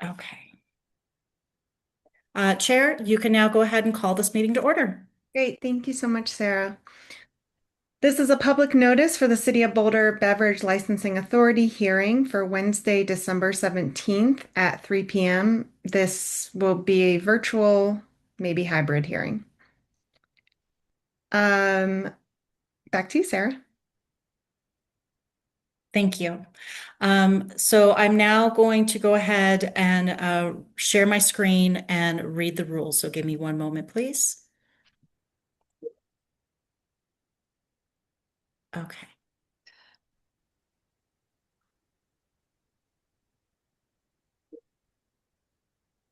Okay. Chair, you can now go ahead and call this meeting to order. Great, thank you so much, Sarah. This is a public notice for the City of Boulder Beverage Licensing Authority hearing for Wednesday, December 17th at 3 p.m. This will be a virtual, maybe hybrid hearing. Um, Back to you, Sarah. Thank you. So I'm now going to go ahead and share my screen and read the rules. So give me one moment, please. Okay.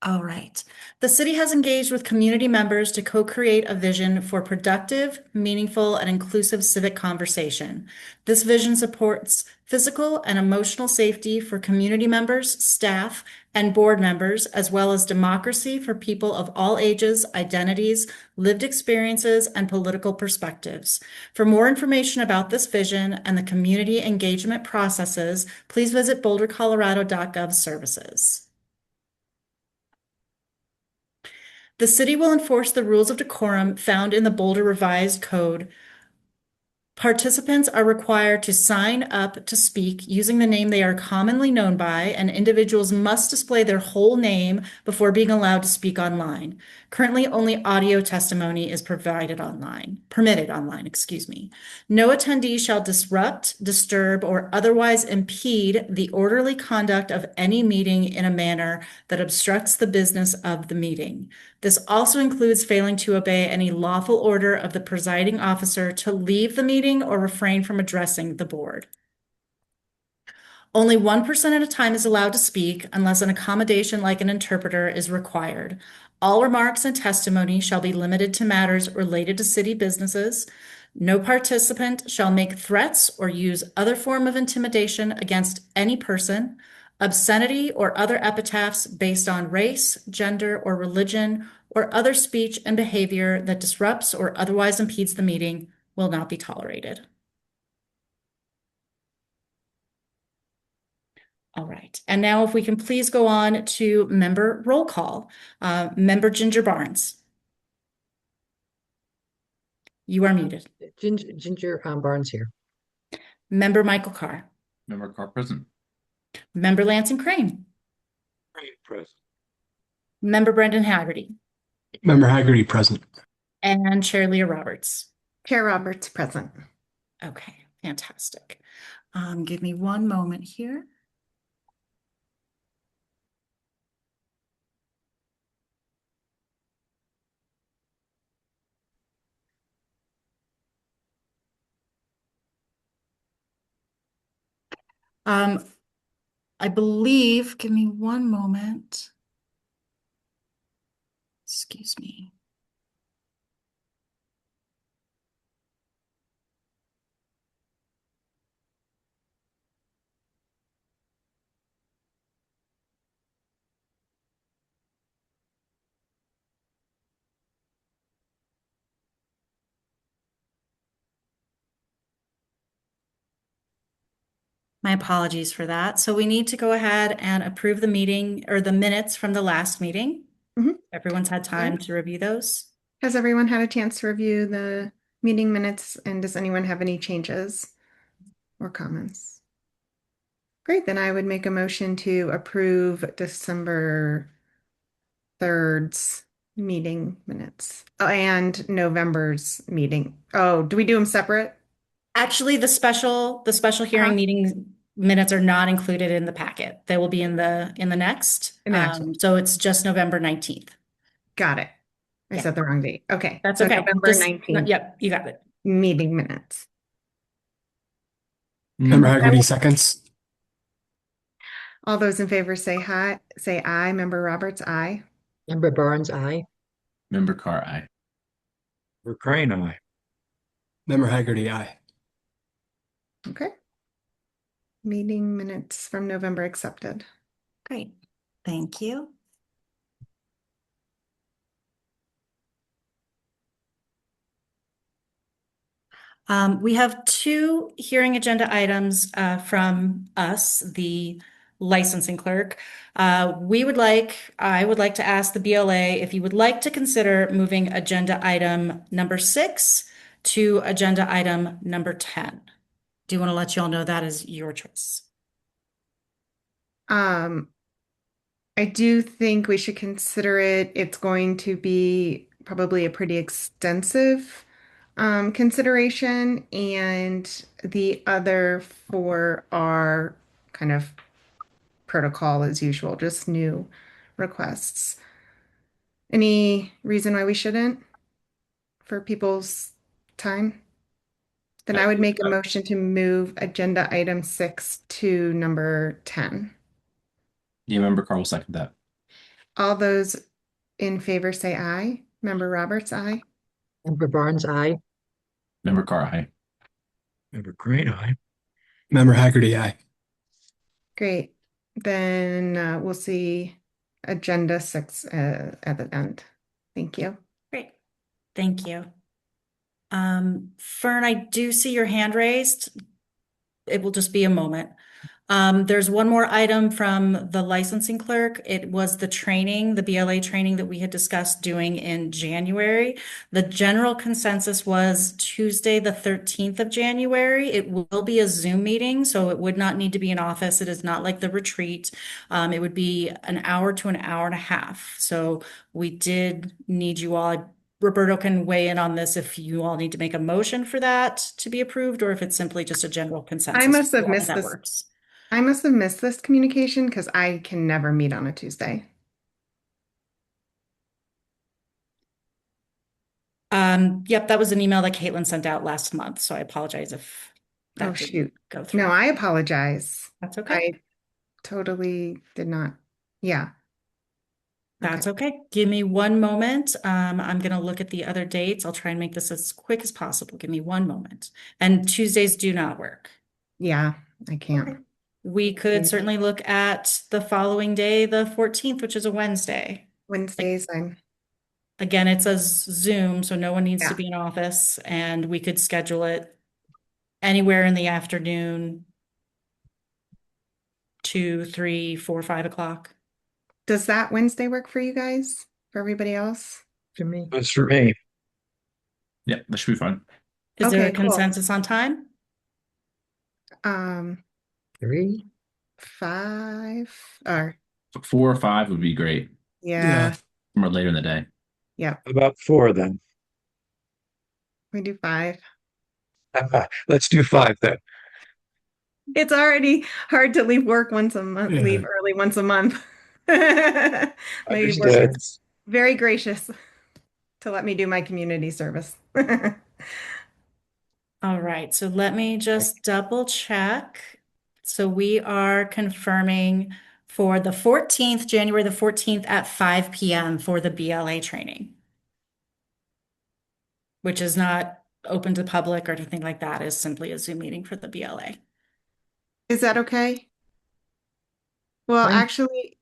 All right. The city has engaged with community members to co-create a vision for productive, meaningful, and inclusive civic conversation. This vision supports physical and emotional safety for community members, staff, and board members, as well as democracy for people of all ages, identities, lived experiences, and political perspectives. For more information about this vision and the community engagement processes, please visit bouldercolorado.gov services. The city will enforce the rules of decorum found in the Boulder Revised Code. Participants are required to sign up to speak using the name they are commonly known by, and individuals must display their whole name before being allowed to speak online. Currently, only audio testimony is permitted online, excuse me. No attendee shall disrupt, disturb, or otherwise impede the orderly conduct of any meeting in a manner that obstructs the business of the meeting. This also includes failing to obey any lawful order of the presiding officer to leave the meeting or refrain from addressing the board. Only one person at a time is allowed to speak unless an accommodation like an interpreter is required. All remarks and testimony shall be limited to matters related to city businesses. No participant shall make threats or use other form of intimidation against any person. Obscenity or other epithets based on race, gender, or religion, or other speech and behavior that disrupts or otherwise impedes the meeting will not be tolerated. All right. And now if we can please go on to member roll call. Member Ginger Barnes, you are muted. Ginger Barnes here. Member Michael Carr. Member Carr present. Member Lansing Crane. Present. Member Brendan Haggerty. Member Haggerty present. And Chair Leah Roberts. Chair Roberts present. Okay, fantastic. Give me one moment here. I believe, give me one moment. Excuse me. My apologies for that. So we need to go ahead and approve the meeting or the minutes from the last meeting. Mhm. Everyone's had time Right. to review those. Has everyone had a chance to review the meeting minutes, and does anyone have any changes or comments? Great, then I would make a motion to approve December 3rd's meeting minutes. Oh, and November's meeting. Oh, do we do them separate? Actually, the special hearing Uh-huh. meeting minutes are not included in the packet. They will be in the next. In the next one. So it's just November 19th. Got it. I Yeah, said the wrong date. Okay, that's so okay. November Just, 19th yep, you got it. meeting minutes. Member I Haggerty will- seconds. All those in favor say hi, say aye. Member Roberts, aye. Member Barnes, aye. Member Carr, aye. Member Crane, aye. Member Haggerty, aye. Okay. Meeting minutes from November accepted. Great. Thank you. We have two hearing agenda items from us. The licensing clerk. I would like to ask the BLA if you would like to consider moving agenda item number 6 to agenda item number 10. Do you want to let y'all know that is your choice? Um, I do think we should consider it. It's going to be probably a pretty extensive consideration, and the other four are kind of protocol as usual, just new requests. Any reason why we shouldn't for people's time? Then I would make a motion to move agenda item 6 to number 10. Yeah, Member Carr will second that. All those in favor say aye. Member Roberts, aye. Member Barnes, aye. Member Carr, aye. Member Crane, aye. Member Haggerty, aye. Great. Then we'll see agenda 6 at the end. Thank you. Great. Thank you. Fern, I do see your hand raised. It will just be a moment. There's one more item from the licensing clerk. It was the training, the BLA training that we had discussed doing in January. The general consensus was Tuesday, the 13th of January. It will be a Zoom meeting, so it would not need to be in office. It is not like the retreat. It would be an hour to an hour and a half. So we did need you all. Roberto can weigh in on this if you all need to make a motion for that to be approved, or if it's simply just a general consensus. I must have for missed that this. works. I must have missed this communication because I can never meet on a Tuesday. Yep, that was an email that Caitlin sent out last month, so I apologize if that Oh, didn't shoot. go through. No, I apologize. That's okay. I totally did not. Yeah. That's okay. Give me one moment. I'm gonna look at the other dates. I'll try and make this as quick as possible. Give me one moment. And Tuesdays do not work. Yeah, I can't. We could Mm. certainly look at the following day, the 14th, which is a Wednesday. Wednesdays, I'm Again, it's a Zoom, so no one needs to Yeah. be in office, and we could schedule it anywhere in the afternoon, 2, 3, 4, 5 o'clock. Does that Wednesday work for you guys? For everybody else? To me. That's for me. Yeah, that should be fine. Is there a Okay, cool. consensus on time? 3. 5 or 4 or 5 would be great. yeah, More later in the day. yeah, About 4 then. we do 5. Let's do 5 then. It's already hard to leave work once a month, Yeah. leave early once a month. My work Understood. is very gracious to let me do my community service. All right, so let me just double check. So we are confirming for the 14th, January the 14th at 5 p.m. for the BLA training, which is not open to the public or anything like that, is simply a Zoom meeting for the BLA. Is that okay? Well, Fine. actually,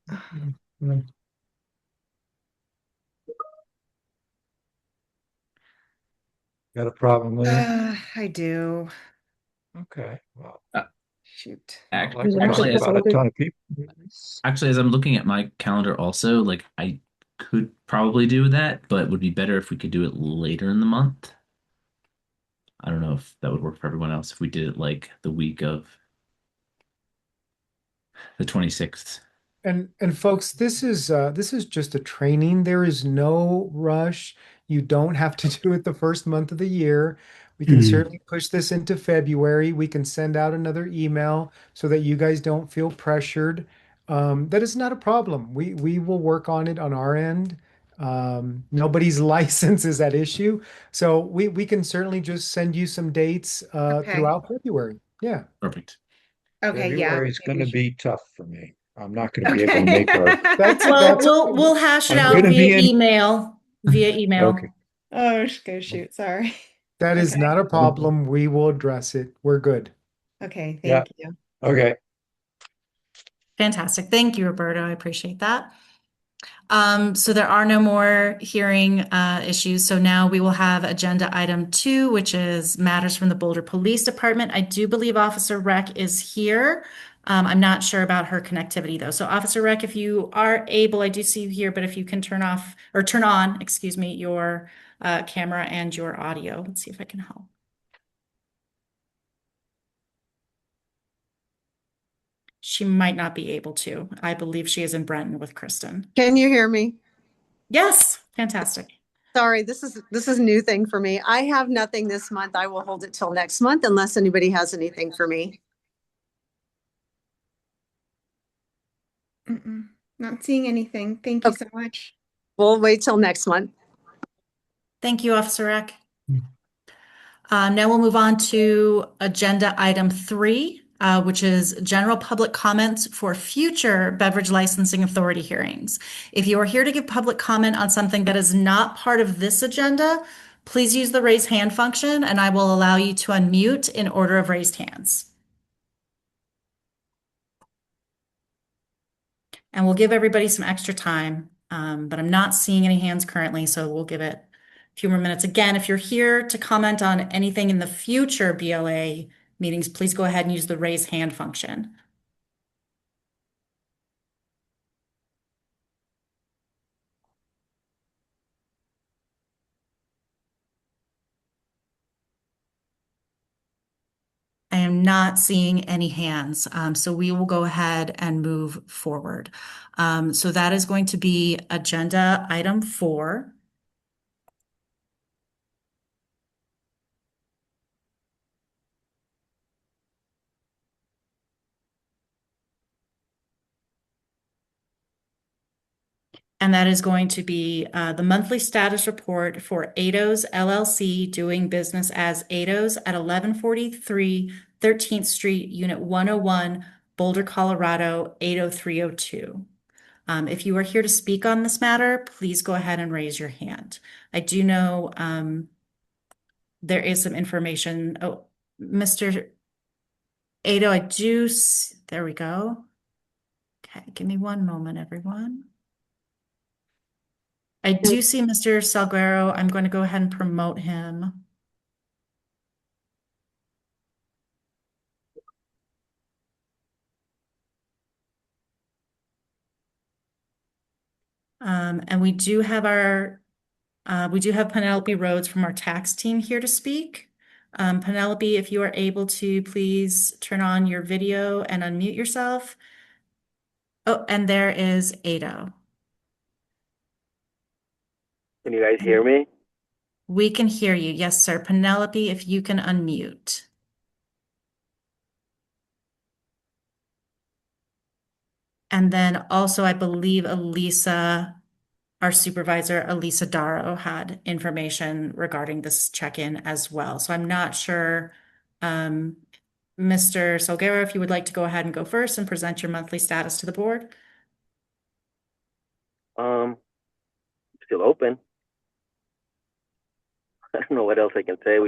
Got a problem with it? I do. Okay, well, Shoot. Actually, like actually, as, about a ton of people. actually, as I'm looking at my calendar also, like I could probably do that, but it would be better if we could do it later in the month. I don't know if that would work for everyone else if we did it like the week of the 26th. And folks, this is just a training. There is no rush. You don't have to do it the first month of the year. We can certainly push this into February. We can send out another email so that you guys don't feel pressured. That is not a problem. We will work on it on our end. Nobody's license is at issue. So we can certainly just send you some dates Okay. throughout February. Yeah. Perfect. Okay, yeah. February's maybe gonna we be tough for me. I'm not gonna be should- able to make our. That's We'll hash it I'm out gonna via be in- email. Via email. Okay. Oh, go shoot. Sorry. That is Okay. not a problem. We will address it. We're good. Okay, Yeah. thank you. Okay. Fantastic. Thank you, Roberto. I appreciate that. So there are no more hearing issues. So now we will have agenda item 2, which is matters from the Boulder Police Department. I do believe Officer Rec is here. I'm not sure about her connectivity though. So Officer Rec, if you are able, I do see you here, but if you can turn off or turn on, excuse me, your camera and your audio. Let's see if I can help. She might not be able to. I believe she is in Brenton with Kristen. Can you hear me? Yes, fantastic. Sorry, this is a new thing for me. I have nothing this month. I will hold it till next month unless anybody has anything for me. Not seeing anything. Thank you Okay. so much. We'll wait till next month. Thank you, Officer Rec. Now we'll move on to agenda item 3, which is general public comments for future beverage licensing authority hearings. If you are here to give public comment on something that is not part of this agenda, please use the raise hand function and I will allow you to unmute in order of raised hands. And we'll give everybody some extra time, but I'm not seeing any hands currently, so we'll give it a few more minutes. Again, if you're here to comment on anything in the future BLA meetings, please go ahead and use the raise hand function. I am not seeing any hands, so we will go ahead and move forward. So that is going to be agenda item 4. And that is going to be the monthly status report for Ados LLC doing business as Ados at 1143 13th Street, Unit 101, Boulder, Colorado, 80302. If you are here to speak on this matter, please go ahead and raise your hand. I do know there is some information. Oh, Mr. Ado, there we go. Okay, give me one moment, everyone. I do see Mr. Salguero. I'm going to go ahead and promote him. And we do have Penelope Rhodes from our tax team here to speak. Penelope, if you are able to please turn on your video and unmute yourself. Oh, and there is Ado. Can you guys hear me? We can hear you. Yes, sir. Penelope, if you can unmute. And then also, I believe Elisa, our supervisor, Elisa Darrow, had information regarding this check-in as well. So I'm not sure, Mr. Salguero, if you would like to go ahead and go first and present your monthly status to the board. Still open. I don't know what else I can say.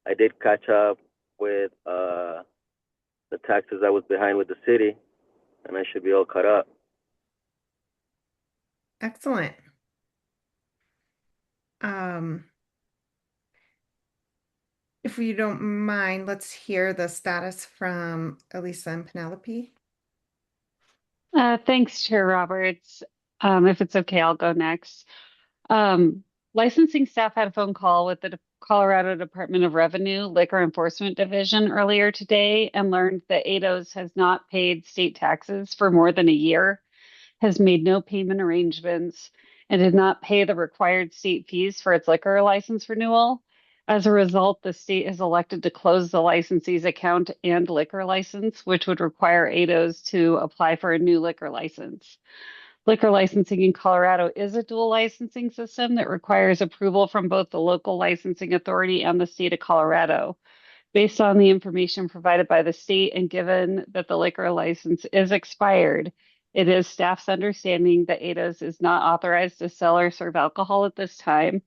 I did catch up with the taxes I was behind with the city, and I should be all caught up. Excellent. If you don't mind, let's hear the status from Elisa and Penelope. Thanks, Chair Roberts. If it's okay, I'll go next. Licensing staff had a phone call with the Colorado Department of Revenue Liquor Enforcement Division earlier today and learned that Ados has not paid state taxes for more than a year, has made no payment arrangements, and did not pay the required state fees for its liquor license renewal. As a result, the state has elected to close the licensee's account and liquor license, which would require Ados to apply for a new liquor license. Liquor licensing in Colorado is a dual licensing system that requires approval from both the local licensing authority and the state of Colorado. Based on the information provided by the state and given that the liquor license is expired, it is staff's understanding that Ados is not authorized to sell or serve alcohol at this time.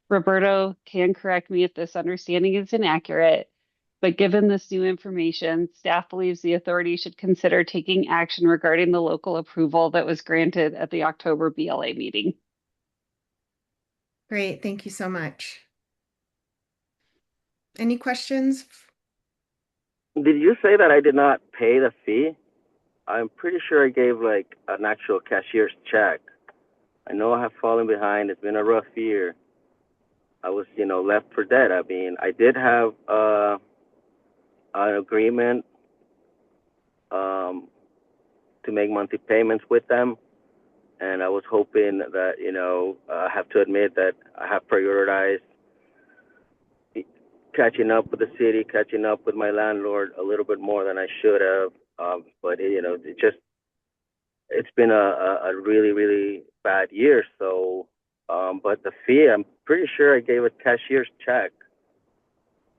Roberto can correct me if this understanding is inaccurate, but given this new information, staff believes the authority should consider taking action regarding the local approval that was granted at the October BLA meeting. Great, thank you so much. Any questions? Did you say that I did not pay the fee? I'm pretty sure I gave like an actual cashier's check. I know I have fallen behind. It's been a rough year. I was, left for dead. I mean, I did have an agreement um, to make monthly payments with them, and I was hoping that, I have to admit that I have prioritized catching up with the city, catching up with my landlord a little bit more than I should have. But it's been a really, really bad year. So, but the fee, I'm pretty sure I gave a cashier's check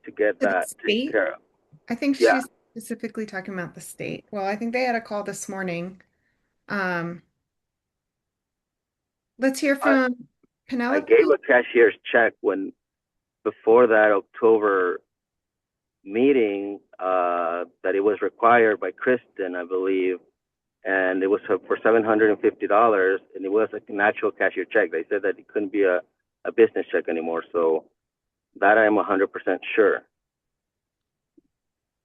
to get To the that taken state? care of. I think Yeah, she's specifically talking about the state. Well, I think they had a call this morning. Um, let's hear I, from I Penelope. gave a cashier's check before that October meeting, that it was required by Kristen, I believe, and it was for $750, and it was an actual cashier check. They said that it couldn't be a business check anymore, so that I'm 100% sure.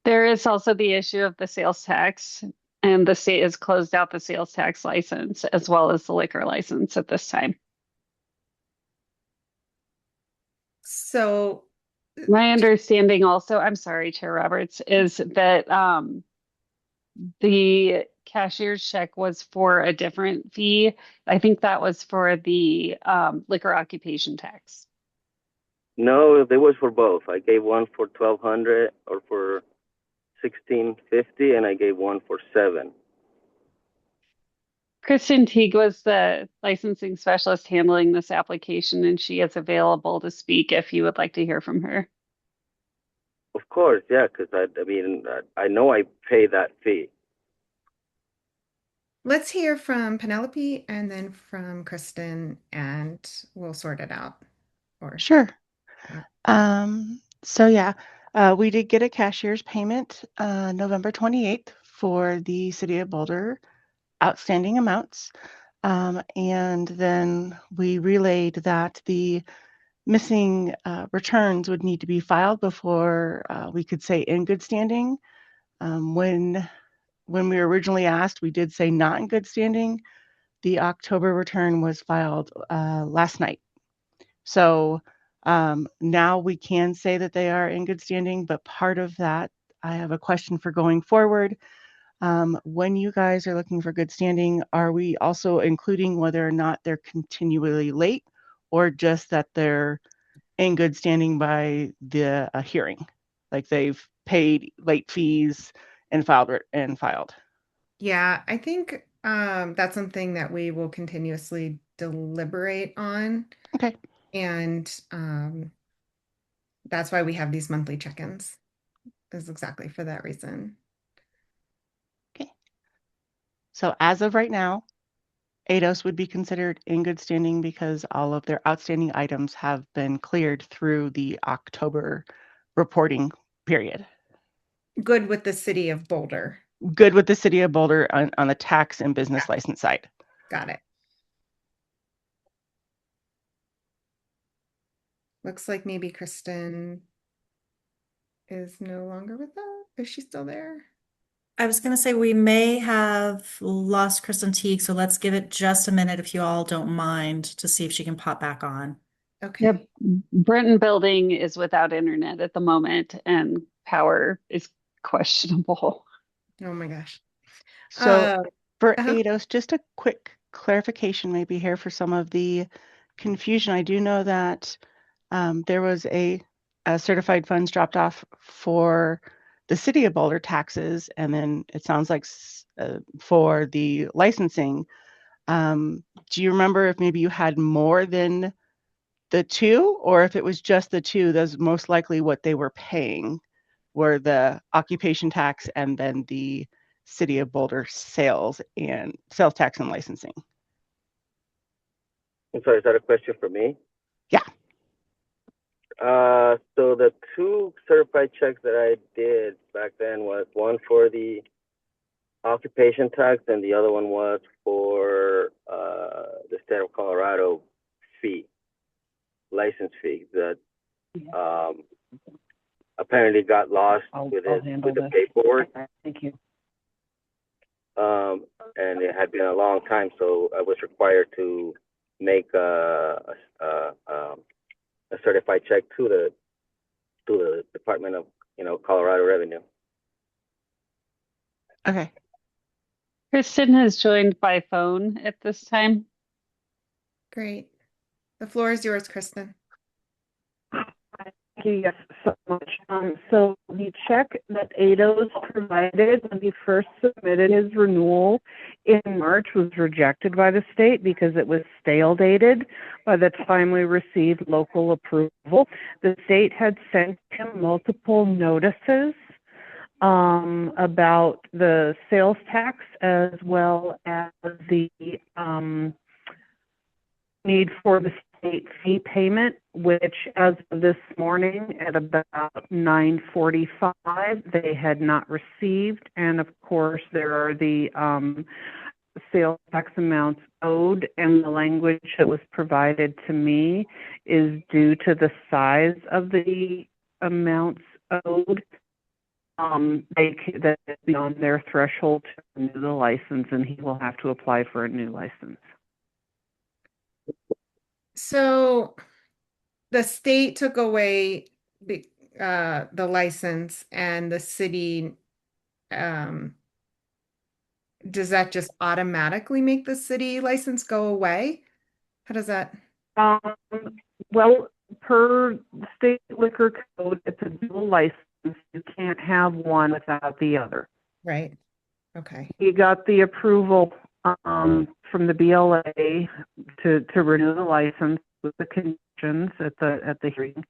There is also the issue of the sales tax, and the state has closed out the sales tax license as well as the liquor license at this time. So My understanding also, I'm sorry, Chair Roberts, is that the cashier's check was for a different fee. I think that was for the liquor occupation tax. No, it was for both. I gave one for 1,200 or for 1,650, and I gave one for $7. Kristen Teague was the licensing specialist handling this application, and she is available to speak if you would like to hear from her. Of course, yeah, because I mean, I know I pay that fee. let's hear from Penelope and then from Kristen, and we'll sort it out. Or Sure. uh, So yeah, we did get a cashier's payment November 28th for the City of Boulder outstanding amounts. And then we relayed that the missing returns would need to be filed before we could say in good standing. When we were originally asked, we did say not in good standing. The October return was filed last night. So now we can say that they are in good standing, but part of that, I have a question for going forward. When you guys are looking for good standing, are we also including whether or not they're continually late or just that they're in good standing by the hearing? Like they've paid late fees and filed. yeah, I think that's something that we will continuously deliberate on. Okay. And that's why we have these monthly check-ins, is exactly for that reason. Okay. So as of right now, ADOS would be considered in good standing because all of their outstanding items have been cleared through the October reporting period. Good with the city of Boulder. Good with the City of Boulder on the tax and business license side. Got it. Looks like maybe Kristen is no longer with us. Is she still there? I was going to say we may have lost Kristen Teague, so let's give it just a minute if you all don't mind to see if she can pop back on. Okay. Yep. Brenton Building is without internet at the moment, and power is questionable. Oh my gosh. So for uh-huh. ADOS, just a quick clarification maybe here for some of the confusion. I do know that there was a certified funds dropped off for the City of Boulder taxes, and then it sounds like for the licensing. Do you remember if maybe you had more than the two, or if it was just the two? That's most likely what they were paying, were the occupation tax and then the City of Boulder sales tax and licensing. I'm sorry, is that a question for me? Yeah. So the two certified checks that I did back then was one for the occupation tax and the other one was for the state of Colorado license fee that apparently got lost with the paperwork. Thank you. and it had been a long time, so I was required to make a certified check to the Department of Colorado Revenue. Okay. Kristen has joined by phone at this time. Great. The floor is yours, Kristen. Thank you, yes, so much. So the check that Ados provided when he first submitted his renewal in March was rejected by the state because it was stale dated by the time we received local approval. The state had sent him multiple notices about the sales tax as well as the need for the state fee payment, which as of this morning at about 9:45, they had not received. And of course, there are the sales tax amounts owed, and the language that was provided to me is due to the size of the amounts owed. That is beyond their threshold to renew the license, and he will have to apply for a new license. So the state took away the license, and the city, does that just automatically make the city license go away? How does that? Well, per state liquor code, it's a dual license. You can't have one without the other. Right. Okay. He got the approval from the BLA to renew the license with the conditions at the hearing,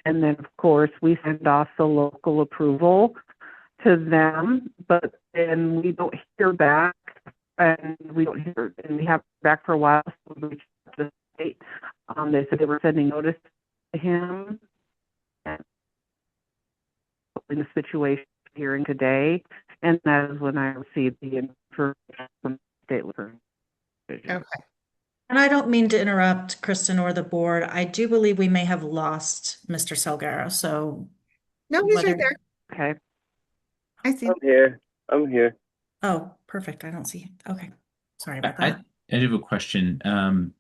and then of course we send off the local approval to them, but then we don't hear back, and we haven't back for a while. So we reached out to the state. They said they were sending notice to him and in the situation hearing today, and that is when I received the information from the state liquor division. Okay. And I don't mean to interrupt Kristen or the board. I do believe we may have lost Mr. Salguero. So No, he's whether- right there. Okay. I see. I'm here. Oh, perfect. I don't see. Okay. Sorry about I that. I do have a question.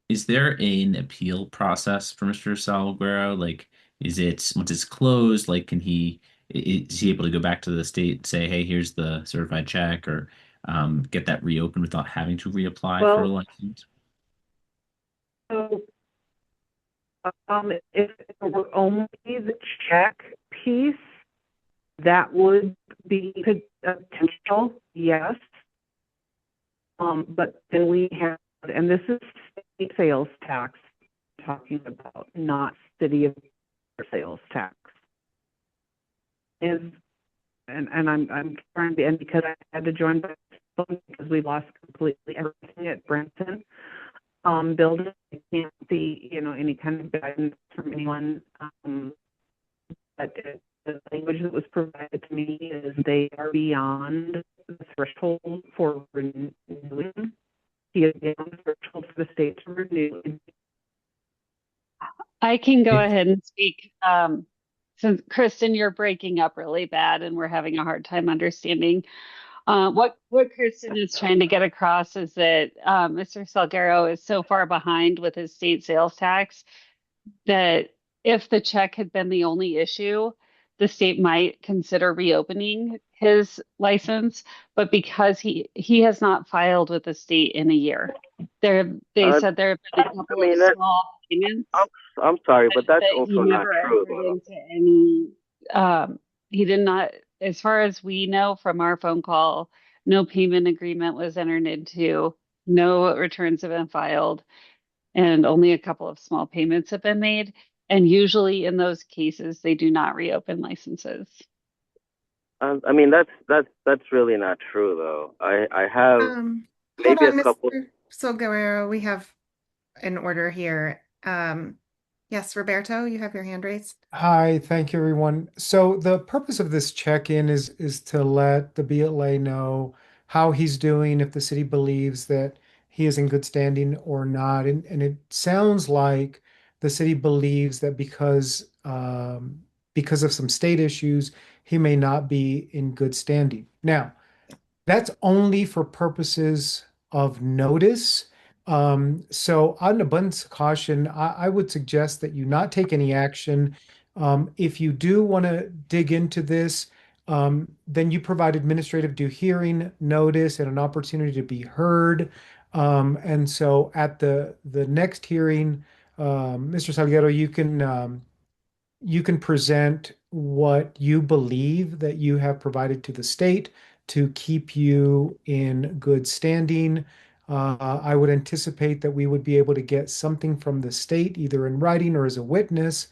Is there an appeal process for Mr. Salguero? Like, is it once it's closed, like is he able to go back to the state and say, hey, here's the certified check, or get that reopened without having to reapply for a Well, license? So, if it were only the check piece, that would be potential, yes. But then we have, and this is state sales tax I'm talking about, not city of sales tax. And I'm trying to, and because I had to join by phone because we lost completely everything at Brenton building, I can't see any kind of guidance from anyone. But the language that was provided to me is they are beyond the threshold for renewing. He is beyond the threshold for the state to renew. I can go ahead and speak. Since Kristen, you're breaking up really bad and we're having a hard time understanding. What Kristen is trying to get across is that Mr. Salguero is so far behind with his state sales tax that if the check had been the only issue, the state might consider reopening his license. But because he has not filed with the state in a year, they said there have been a couple of small payments. I'm sorry, but that's he also not never true, entered though. into any. He did not, as far as we know from our phone call, no payment agreement was entered into, no returns have been filed, and only a couple of small payments have been made. And usually in those cases, they do not reopen licenses. I mean, that's really not true, though. I have Hold maybe on, a couple. Mr. Salguero, we have an order here. Yes, Roberto, you have your hand raised. Hi, thank you, everyone. So the purpose of this check-in is to let the BLA know how he's doing, if the city believes that he is in good standing or not. And it sounds like the city believes that because of some state issues, he may not be in good standing. Now, That's only for purposes of notice. So out of abundance of caution, I would suggest that you not take any action. If you do want to dig into this, then you provide administrative due hearing notice and an opportunity to be heard. And so at the next hearing, Mr. Salguero, you can present what you believe that you have provided to the state to keep you in good standing. I would anticipate that we would be able to get something from the state, either in writing or as a witness,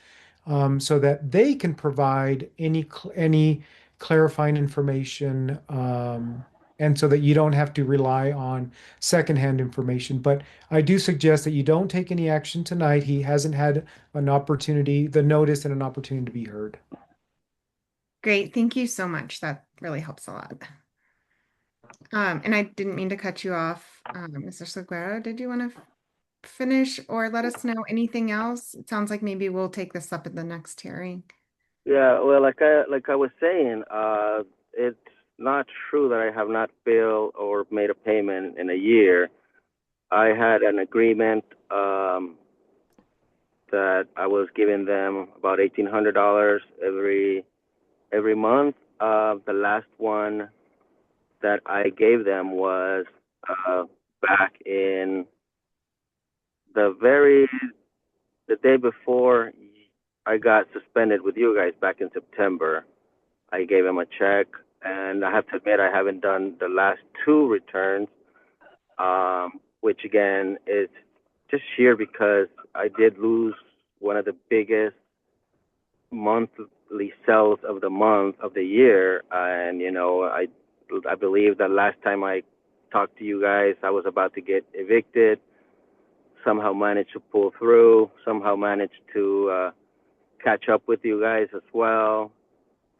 so that they can provide any clarifying information, and so that you don't have to rely on secondhand information. But I do suggest that you don't take any action tonight. He hasn't had an opportunity, the notice and an opportunity to be heard. Great. Thank you so much. That really helps a lot. And I didn't mean to cut you off. Mr. Seguero, did you want to finish or let us know anything else? It sounds like maybe we'll take this up at the next hearing. Yeah, well, like I was saying, it's not true that I have not billed or made a payment in a year. I had an agreement that I was giving them about $1,800 every month. The last one that I gave them was back in the day before I got suspended with you guys back in September. I gave them a check, and I have to admit I haven't done the last two returns, which again is just sheer because I did lose one of the biggest monthly sales of the year, and I believe that last time I talked to you guys, I was about to get evicted. Somehow managed to pull through. Somehow managed to catch up with you guys as well.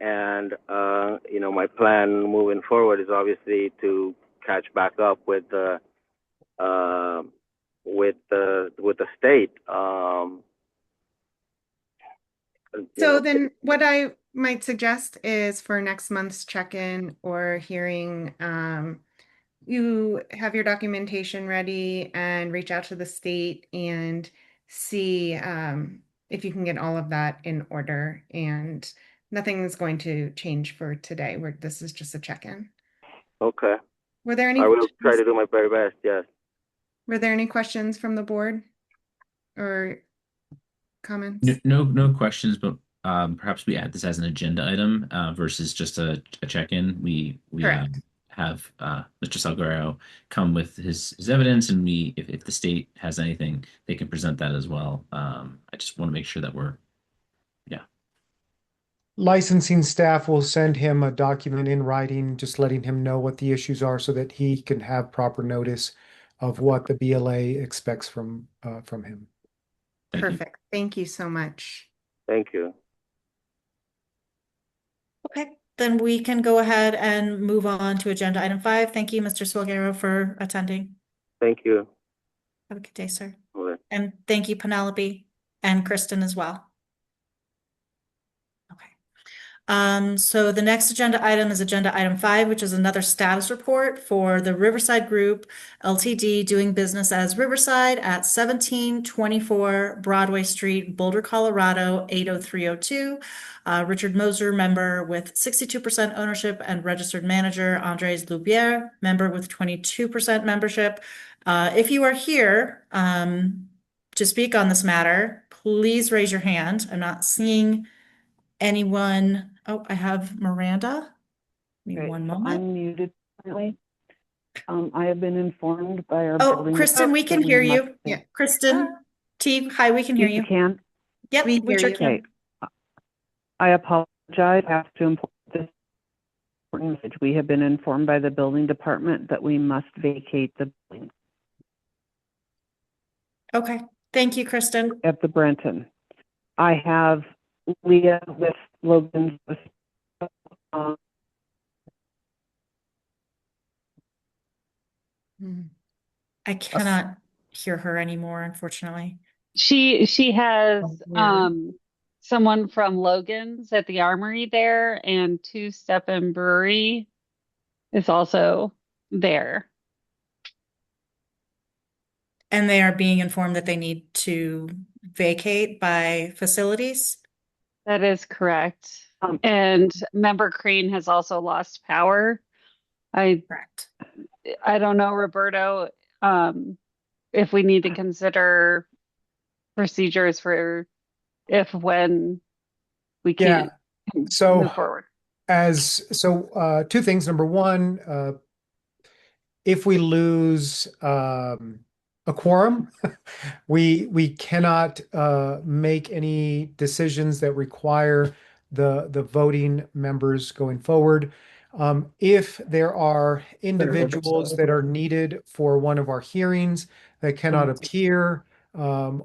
And my plan moving forward is obviously to catch back up with the state. So then what I might suggest is for next month's check-in or hearing, you have your documentation ready and reach out to the state and see if you can get all of that in order. And nothing is going to change for today. This is just a check-in. Okay. Were there any I will questions? try to do my very best. Yes. Were there any questions from the board or comments? No questions, but perhaps we add this as an agenda item versus just a check-in. We Correct. have Mr. Salguero come with his evidence, and if the state has anything, they can present that as well. I just want to make sure that we're Licensing staff will send him a document in writing, just letting him know what the issues are so that he can have proper notice of what the BLA expects from him. Thank you. Perfect. Thank you so much. Thank you. Okay, then we can go ahead and move on to agenda item 5. Thank you, Mr. Swilgaro, for attending. Thank you. Have a good day, sir. Okay. And thank you, Penelope and Kristen as well. Okay. So the next agenda item is agenda item 5, which is another status report for the Riverside Group LTD doing business as Riverside at 1724 Broadway Street, Boulder, Colorado, 80302. Richard Moser, member with 62% ownership, and registered manager Andres Loubier, member with 22% membership. If you are here to speak on this matter, please raise your hand. I'm not seeing anyone. Oh, I have Miranda. Give me Okay, one so moment. I'm muted currently. I have been informed by our Oh, building Kristen, we can department hear that we you. Yeah. Kristen, T, hi, we can hear You you. can. Yep, We we hear sure you. can. Okay. I apologize. I have to import this important message. We have been informed by the building department that we must vacate the building Okay, thank you, Kristen. at the Brenton. I have Leah with Logan's. I cannot hear her anymore, unfortunately. She has Weird. someone from Logan's at the Armory there and Two Step and Brewery is also there. And they are being informed that they need to vacate by facilities? That is correct. Um, And member Crane has also lost power. I Correct. I don't know, Roberto, if we need to consider procedures for if when we Yeah. can't So move forward. two things. Number one, if we lose a quorum, we cannot make any decisions that require the voting members going forward. If there are individuals that are needed for one of our hearings that cannot appear,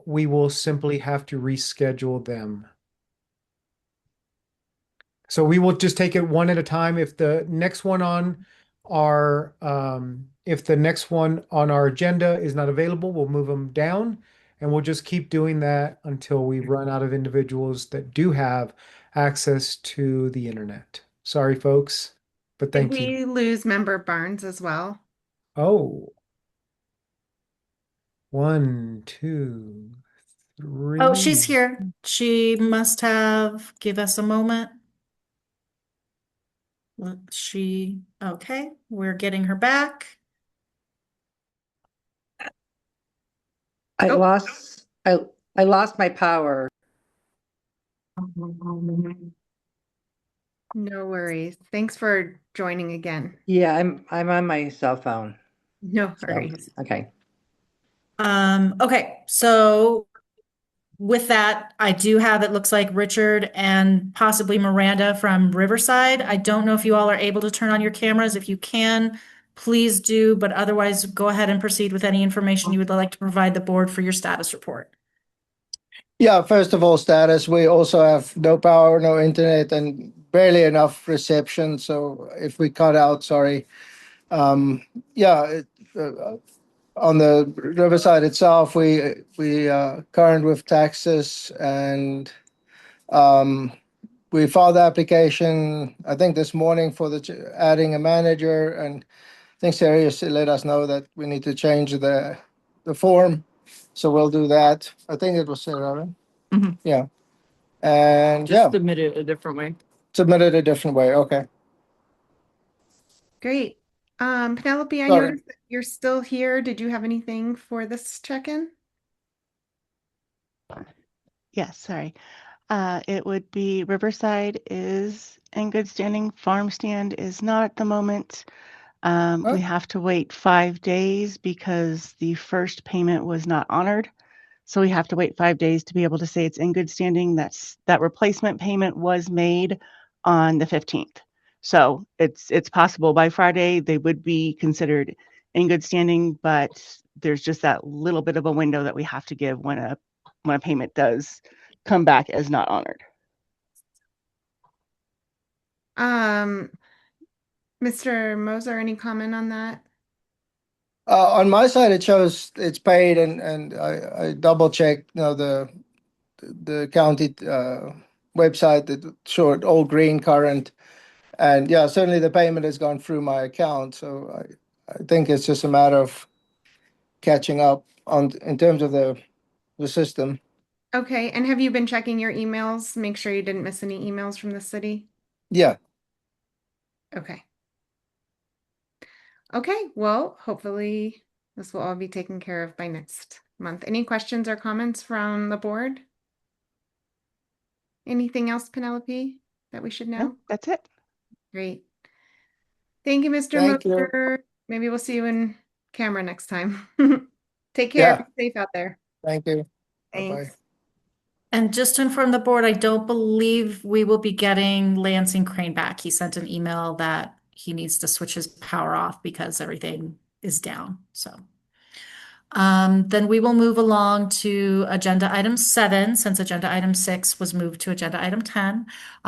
we will simply have to reschedule them. So we will just take it one at a time. If the next one on our agenda is not available, we'll move them down, and we'll just keep doing that until we run out of individuals that do have access to the internet. Sorry, folks, but Did thank you. we lose member Barnes as well? Oh, one, two, Oh, she's three. here. She must have, give us a moment. Okay, we're getting her back. I Oh. lost I lost my power. No worries. Thanks for joining again. Yeah, I'm on my cell phone. No So, worries. okay. Okay, so with that, I do have, it looks like Richard and possibly Miranda from Riverside. I don't know if you all are able to turn on your cameras. If you can, please do, but otherwise go ahead and proceed with any information you would like to provide the board for your status report. Yeah, first of all, status, we also have no power, no internet, and barely enough reception. So if we cut out, sorry. Yeah, on the Riverside itself, we current with taxes, and we filed the application, I think this morning for adding a manager, and I think Sarah just let us know that we need to change the form. So we'll do that. I think it was Sarah, right? Mhm. Yeah. And Just submit it a different way. submit it a different way. Okay. Great. Penelope, I Sorry. noticed that you're still here. Did you have anything for this check-in? Yes, sorry. It would be Riverside is in good standing. Farm stand is not at the moment. Oh. We have to wait 5 days because the first payment was not honored. So we have to wait 5 days to be able to say it's in good standing. That replacement payment was made on the 15th. So it's possible by Friday they would be considered in good standing, but there's just that little bit of a window that we have to give when a payment does come back as not honored. Mr. Moser, any comment on that? On my side, it shows it's paid, and I double checked, the county website that showed all green current, and yeah, certainly the payment has gone through my account. So I think it's just a matter of catching up in terms of the system. Okay, and have you been checking your emails? Make sure you didn't miss any emails from the city? Yeah. Okay. Okay, well, hopefully this will all be taken care of by next month. Any questions or comments from the board? Anything else, Penelope, that we should know? No, that's it. Great. Thank you, Mr. Thank you. Moser. Maybe we'll see you in camera next time. Take care. Yeah. Be safe out there. Thank you. Bye-bye. Thanks. And just to inform the board, I don't believe we will be getting Lansing Crane back. He sent an email that he needs to switch his power off because everything is down. So then we will move along to agenda item 7, since agenda item 6 was moved to agenda item 10.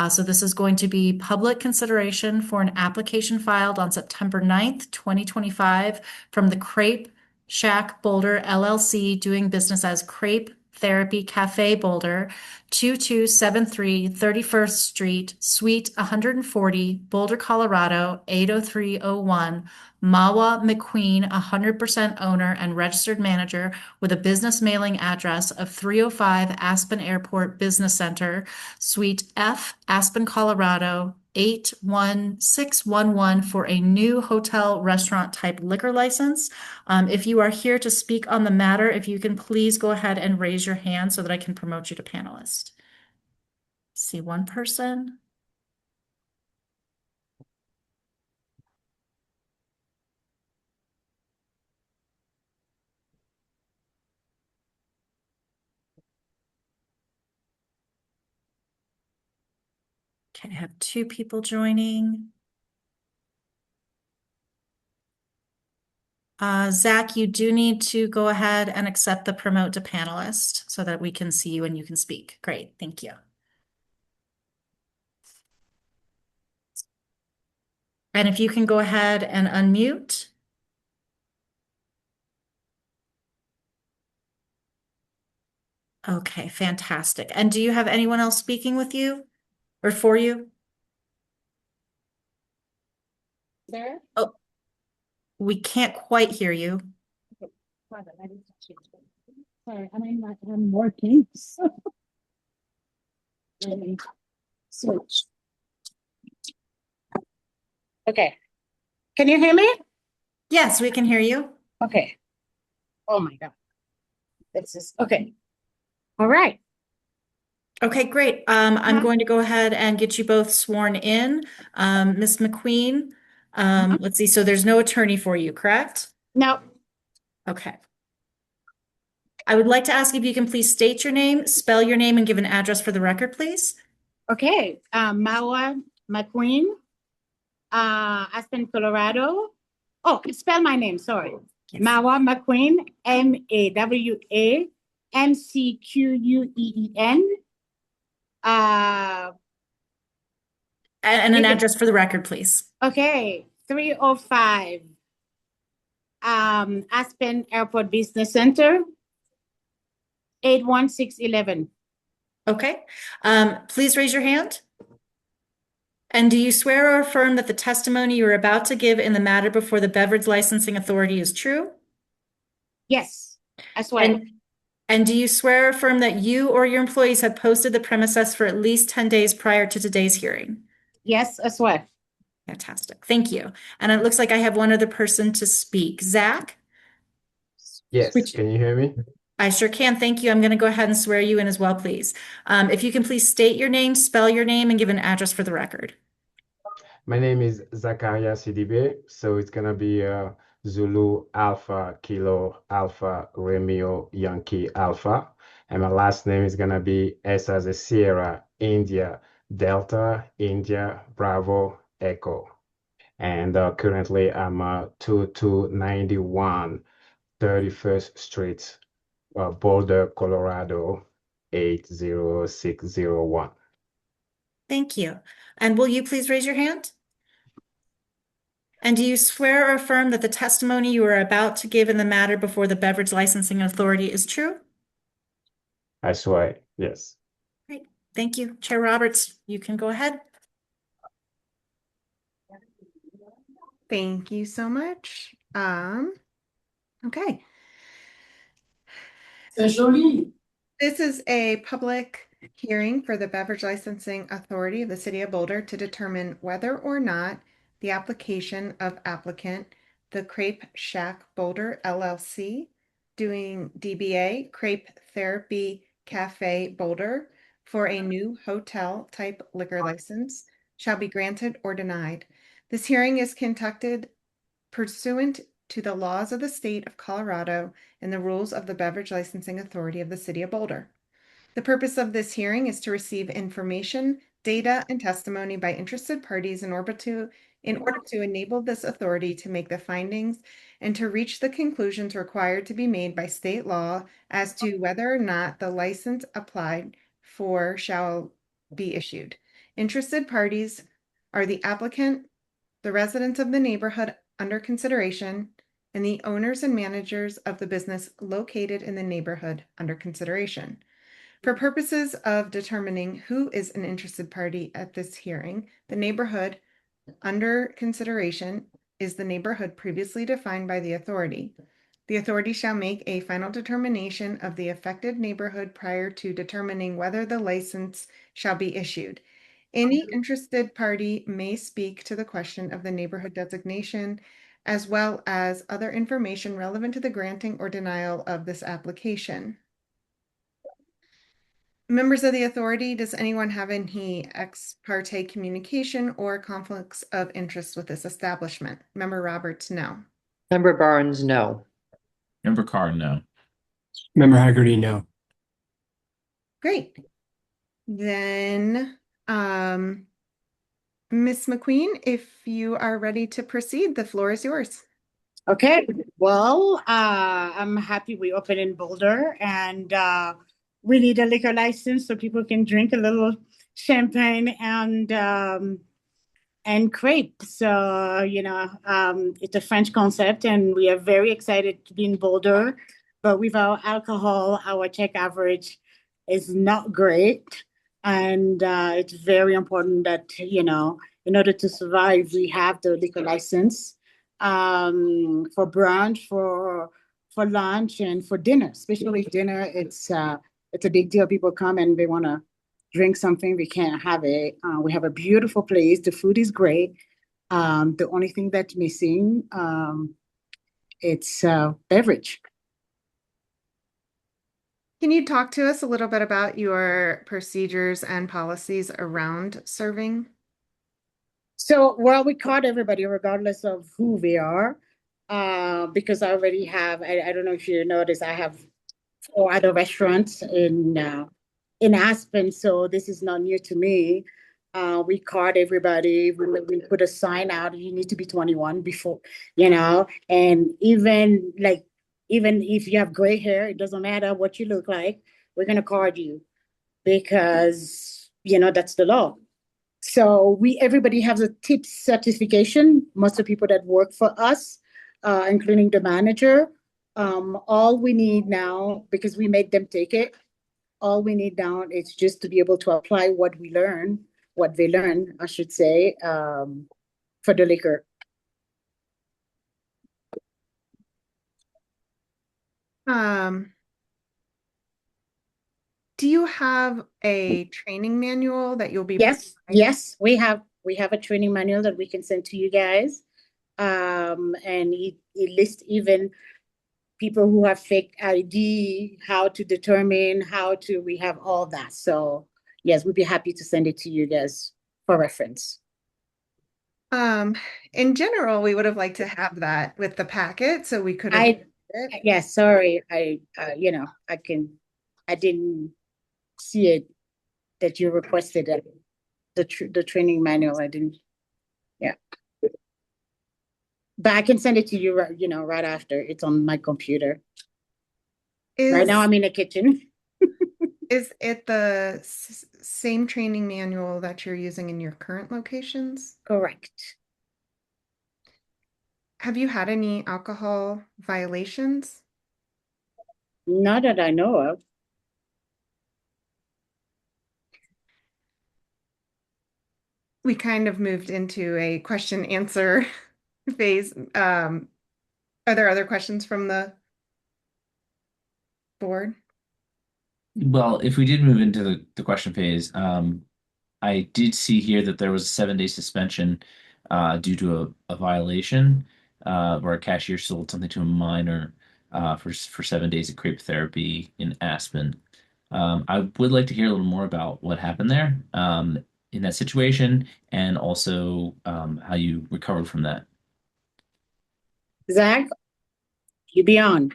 So this is going to be public consideration for an application filed on September 9th, 2025 from the Crepe Shack Boulder LLC, doing business as Crepe Therapy Cafe Boulder, 2273 31st Street, Suite 140, Boulder, Colorado, 80301. Mawa McQueen, 100% owner and registered manager with a business mailing address of 305 Aspen Airport Business Center, Suite F, Aspen, Colorado, 81611 for a new hotel restaurant type liquor license. If you are here to speak on the matter, if you can please go ahead and raise your hand so that I can promote you to panelist. See one person. Okay, I have two people joining. Zach, you do need to go ahead and accept the promote to panelist so that we can see you and you can speak. Great, thank you. And if you can go ahead and unmute. Okay, fantastic. And do you have anyone else speaking with you or for you? There? Oh, we can't quite hear you. Sorry, I'm working. Let me switch. Okay. Can you hear me? Yes, we can hear you. Okay. Oh my God. This is okay. All right. Okay, great. I'm going to go ahead and get you both sworn in. Ms. McQueen, let's see. So there's no attorney for you, correct? No. Okay. I would like to ask if you can please state your name, spell your name, and give an address for the record, please. Okay. Mawa McQueen, Aspen, Colorado. Oh, spell my name. Sorry. Yes. Mawa McQueen, MAWA MCQUEEN. And an address for the record, please. Okay, 305 Aspen Airport Business Center, 81611. Okay. Please raise your hand. And do you swear or affirm that the testimony you are about to give in the matter before the Beverage Licensing Authority is true? Yes, I swear. And do you swear or affirm that you or your employees have posted the premises for at least 10 days prior to today's hearing? Yes, I swear. Fantastic. Thank you. And it looks like I have one other person to speak. Zach? Yes, can you hear me? I sure can. Thank you. I'm going to go ahead and swear you in as well, please. If you can please state your name, spell your name, and give an address for the record. My name is Zakaria Sidibe, so it's gonna be Zulu Alpha Kilo Alpha Romeo Yankee Alpha, and my last name is gonna be S as a Sierra India Delta India Bravo Echo, and currently I'm 2291 31st Street, Boulder, Colorado 80601. Thank you. And will you please raise your hand? And do you swear or affirm that the testimony you are about to give in the matter before the Beverage Licensing Authority is true? I swear, yes. Great. Thank you. Chair Roberts, you can go ahead. Thank you so much. Okay. C'est joli. This is a public hearing for the Beverage Licensing Authority of the City of Boulder to determine whether or not the application of applicant, the Crepe Shack Boulder LLC, doing DBA Crepe Therapy Cafe Boulder for a new hotel type liquor license shall be granted or denied. This hearing is conducted pursuant to the laws of the state of Colorado and the rules of the Beverage Licensing Authority of the City of Boulder. The purpose of this hearing is to receive information, data, and testimony by interested parties in order to enable this authority to make the findings and to reach the conclusions required to be made by state law as to whether or not the license applied for shall be issued. Interested parties are the applicant, the residents of the neighborhood under consideration, and the owners and managers of the business located in the neighborhood under consideration. For purposes of determining who is an interested party at this hearing, the neighborhood under consideration is the neighborhood previously defined by the authority. The authority shall make a final determination of the affected neighborhood prior to determining whether the license shall be issued. Any interested party may speak to the question of the neighborhood designation, as well as other information relevant to the granting or denial of this application. Members of the authority, does anyone have any ex parte communication or conflicts of interest with this establishment? Member Roberts, no. Member Barnes, no. Member Carr, no. Member Haggerty, no. Great. Then, Ms. McQueen, if you are ready to proceed, the floor is yours. Okay, well, I'm happy we open in Boulder and we need a liquor license so people can drink a little champagne and crepe. So, it's a French concept and we are very excited to be in Boulder, but without alcohol, our check average is not great. And it's very important that, in order to survive, we have the liquor license for brunch, for lunch, and for dinner. Especially dinner, it's a big deal. People come and they want to drink something. We can't have it. We have a beautiful place. The food is great. The only thing that's missing, it's beverage. Can you talk to us a little bit about your procedures and policies around serving? So, well, we caught everybody regardless of who they are, because I already have, I don't know if you noticed, I have 4 other restaurants in Aspen, so this is not new to me. We caught everybody, we put a sign out, you need to be 21 before, and even if you have gray hair, it doesn't matter what you look like, we're gonna card you because, that's the law. So everybody has a TIPS certification, most of the people that work for us, including the manager. All we need now, because we made them take it, all we need now is just to be able to apply what they learn, I should say, for the liquor. Do you have a training manual that you'll be Yes, providing? yes, we have a training manual that we can send to you guys. And it lists even people who have fake ID, how to determine, we have all that. So yes, we'd be happy to send it to you guys for reference. In general, we would have liked to have that with the packet, so we could have. Yes, sorry, I didn't see it that you requested it, the training manual. I didn't, yeah. But I can send it to you, right after. It's on my computer. Right now I'm in the kitchen. Is it the same training manual that you're using in your current locations? Correct. Have you had any alcohol violations? Not that I know of. We kind of moved into a question answer phase. Are there other questions from the board? Well, if we did move into the question phase, I did see here that there was a 7-day suspension due to a violation where a cashier sold something to a minor for 7 days of crepe therapy in Aspen. I would like to hear a little more about what happened there in that situation, and also how you recovered from that. Zach, you be on.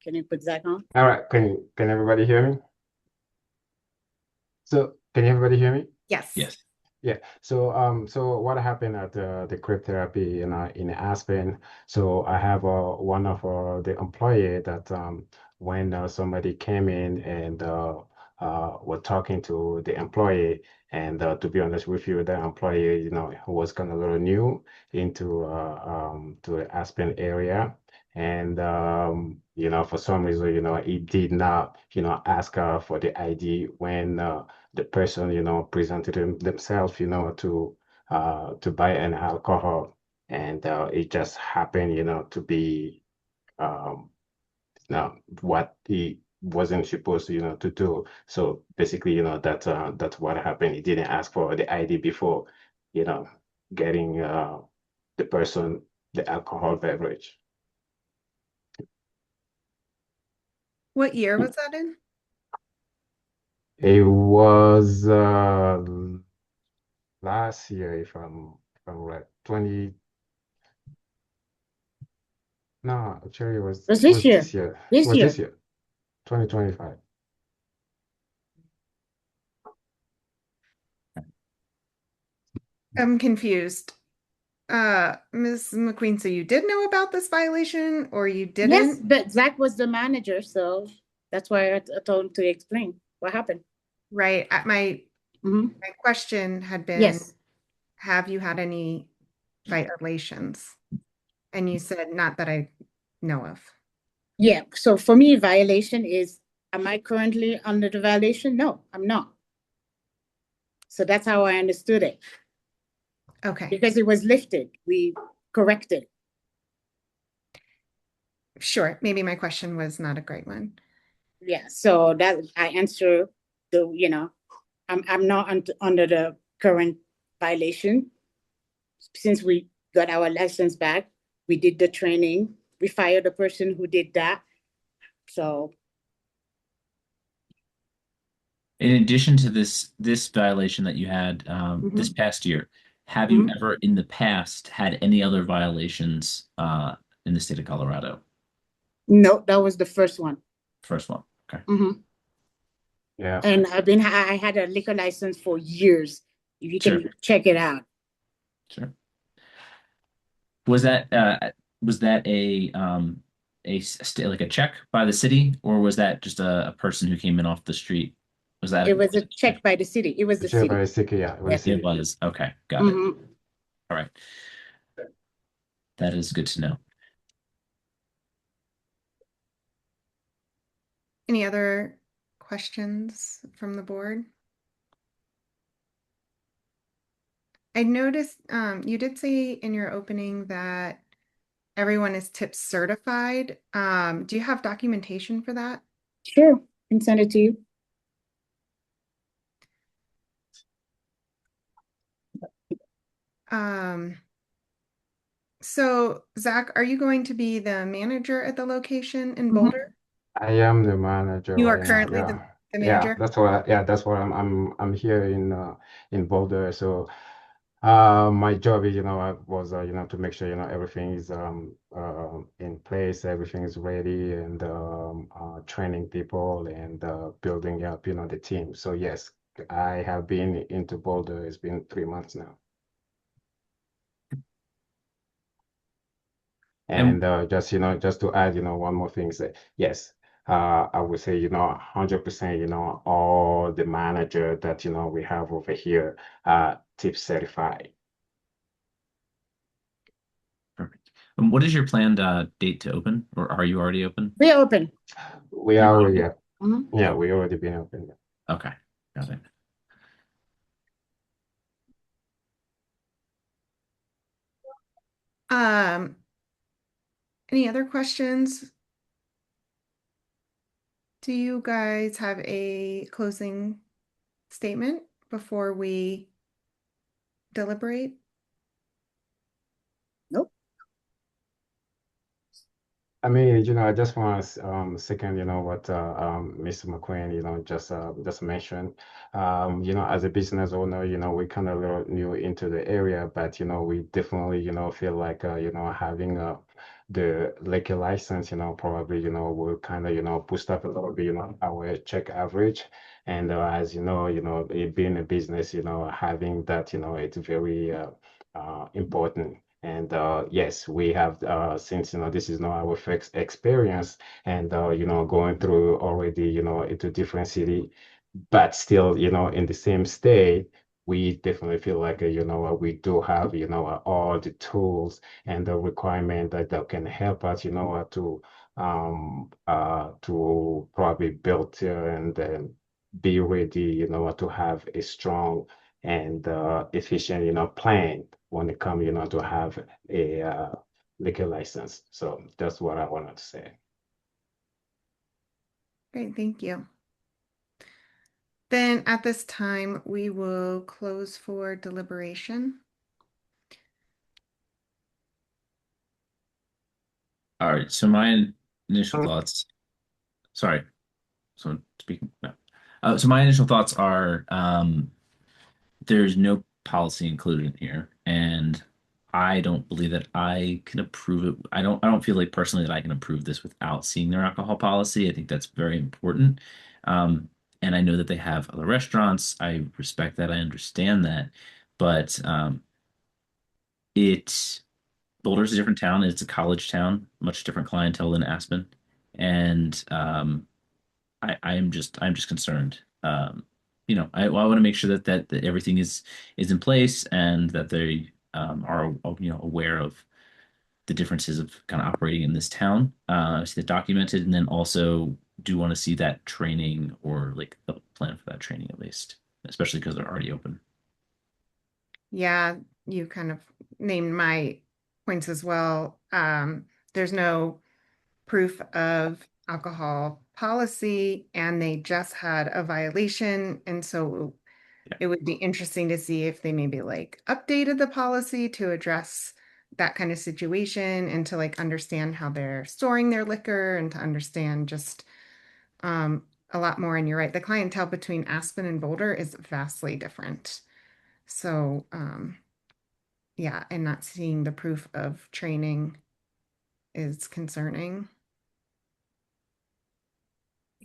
Can you put Zach on? All right, can everybody hear me? So can everybody hear me? Yes. Yes. Yeah. So what happened at the crepe therapy in Aspen? So I have one of the employee that when somebody came in and were talking to the employee. And to be honest with you, the employee, was kind of a little new into to the Aspen area. And for some reason, he did not, ask for the ID when the person, presented themselves, to buy an alcohol. And it just happened, to be um, what he wasn't supposed to, to do. So basically, that's what happened. He didn't ask for the ID before, you know, getting the person the alcohol beverage. What year was that in? It was last year, if I'm right, 20. No, actually, it was Was it this was year? this year. It This was year. this year, 2025. I'm confused. Ms. McQueen, so you did know about this violation or you Yes, didn't? but Zach was the manager, so that's why I told him to explain what happened. Right. My Mhm. my question had been, Yes. have you had any violations? And you said not that I know of. Yeah. So for me, violation is, am I currently under the violation? No, I'm not. So that's how I understood it. Okay. Because it was lifted, we corrected. Sure. Maybe my question was not a great one. Yeah. So that I answer I'm not under the current violation. Since we got our license back, we did the training. We fired the person who did that. So In addition to this violation that you had this past year, have you ever in the past had any other violations in the state of Colorado? no, that was the first one. First one. Okay. Yeah. And I had a liquor license for years. If you can Sure. check it out. Sure. Was that like a check by the city, or was that just a person who came in off the street? Was that It was a check by the city. It was the Chair city. by Sticky, yeah, it was Yes. the It city. was okay. Got it. Mhm. All right. That is good to know. Any other questions from the board? I noticed you did say in your opening that everyone is tip certified. Do you have documentation for that? Sure, can send it to you. So Zach, are you going to be the manager at the location in Mhm. Boulder? I am the manager You are right now. currently Yeah. the Yeah, manager? that's what I'm here in Boulder. So my job is, I was to make sure, everything is in place, everything is ready, and training people and building up, the team. So yes, I have been into Boulder. It's been 3 months now. And just to add, one more thing is that yes, I would say, 100%, all the manager that, we have over here, tip certified. Perfect. What is your planned date to open, or are you already open? We're open. We are already, yeah, Mhm. yeah, we already been open. Okay, got it. Any other questions? Do you guys have a closing statement before we deliberate? Nope. I mean, I just want to second, what Mr. McQueen, just mentioned. As a business owner, we kind of little new into the area, but we definitely, feel like having the liquor license, probably, will kind of, boost up a little bit, our check average. And as it being a business, having that, it's very important. And yes, we have since this is not our first experience, and going through already into different city, but still, in the same state, we definitely feel like, we do have, all the tools and the requirement that can help us, to probably build and then be ready, to have a strong and efficient, plan when it comes, to have a liquor license. So that's what I wanted to say. Great, thank you. Then at this time, we will close for deliberation. All right. So my initial thoughts. Sorry, someone speaking. No. So my initial thoughts are there's no policy included in here, and I don't believe that I can approve it. I don't feel like personally that I can approve this without seeing their alcohol policy. I think that's very important. Um, and I know that they have other restaurants. I respect that. I understand that. But it Boulder's a different town. It's a college town, much different clientele than Aspen. And I'm just concerned. I want to make sure that everything is in place and that they are aware of the differences of kind of operating in this town. See that documented, and then also do want to see that training or like a plan for that training at least, especially because they're already open. Yeah, you kind of named my points as well. There's no proof of alcohol policy, and they just had a violation. And so it would be interesting to see if they maybe like updated the policy to address that kind of situation and to like understand how they're storing their liquor and to understand just a lot more. And you're right, the clientele between Aspen and Boulder is vastly different. So, yeah, and not seeing the proof of training is concerning.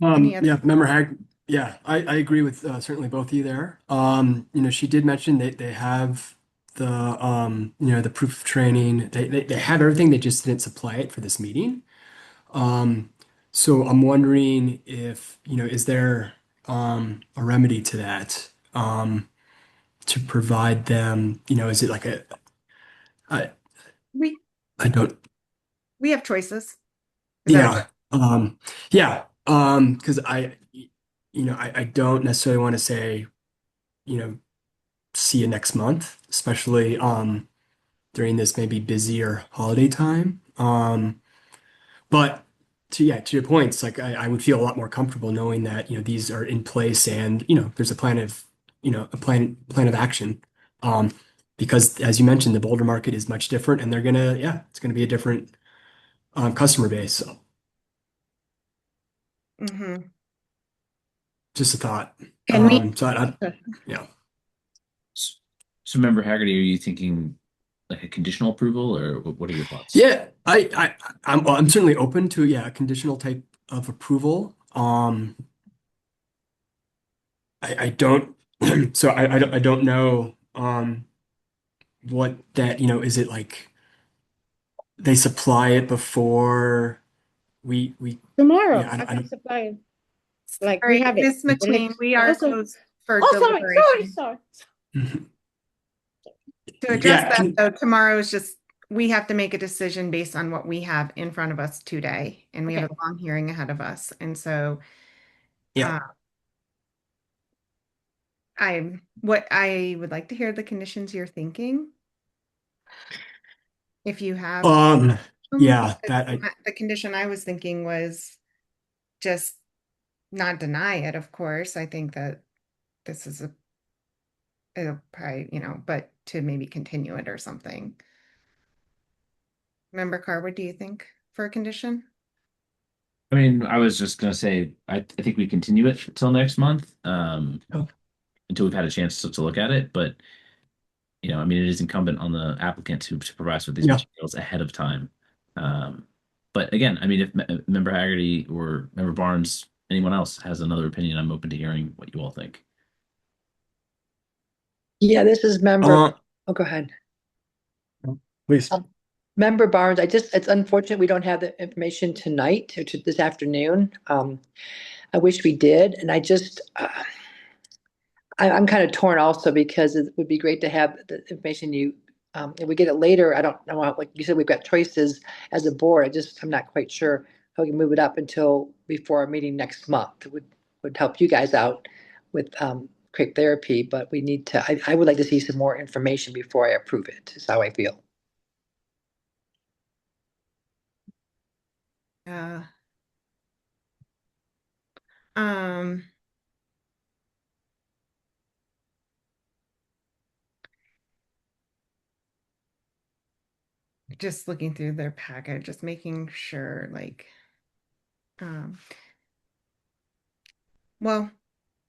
Any other? Yeah, member Hag, yeah, I agree with certainly both of you there. She did mention that they have the proof of training. They have everything, they just didn't supply it for this meeting. Um, so I'm wondering if, is there a remedy to that? To provide them, is it like I We I don't we have choices. Is that okay? yeah, because I don't necessarily want to say, you know, see you next month, especially during this maybe busier holiday time. But to your points, like I would feel a lot more comfortable knowing that, these are in place and, there's a plan of, a plan of action. Um, because as you mentioned, the Boulder market is much different and it's gonna be a different customer base. So Mm-hmm. just a thought. Can we? Yeah. So, Member Haggerty, are you thinking like a conditional approval, or what are your thoughts? Yeah, I'm certainly open to a conditional type of approval. I don't so I don't know what that is it like they supply it before we Tomorrow, I I can don't supply it. Like we Sorry, have it. Miss McLean, we are Also, closed for oh, sorry, deliberation. sorry. To address yeah that, though, tomorrow is just, we have to make a decision based on what we have in front of us today, and we have a long hearing ahead of us. And so yeah what I would like to hear the conditions you're thinking. If you have yeah that I the condition I was thinking was just not deny it, of course. I think that this is it'll probably, but to maybe continue it or something. Member Carr, what do you think for a condition? I mean, I was just gonna say, I think we continue it until next month, until we've had a chance to look at it. But I mean, it is incumbent on the applicant to provide us with these yeah materials ahead of time. Um, but again, I mean, if Member Haggerty or Member Barnes, anyone else has another opinion, I'm open to hearing what you all think. Yeah, this is member. Oh, go ahead. please. Member Barnes, it's unfortunate we don't have the information tonight or this afternoon. I wish we did. And I'm kind of torn also because it would be great to have the information if we get it later, I don't know, like you said, we've got choices as a board. I'm not quite sure how we can move it up until before our meeting next month. It would help you guys out with create therapy, but I would like to see some more information before I approve it, is how I feel. Yeah. Um, just looking through their packet, just making sure, like, um, well,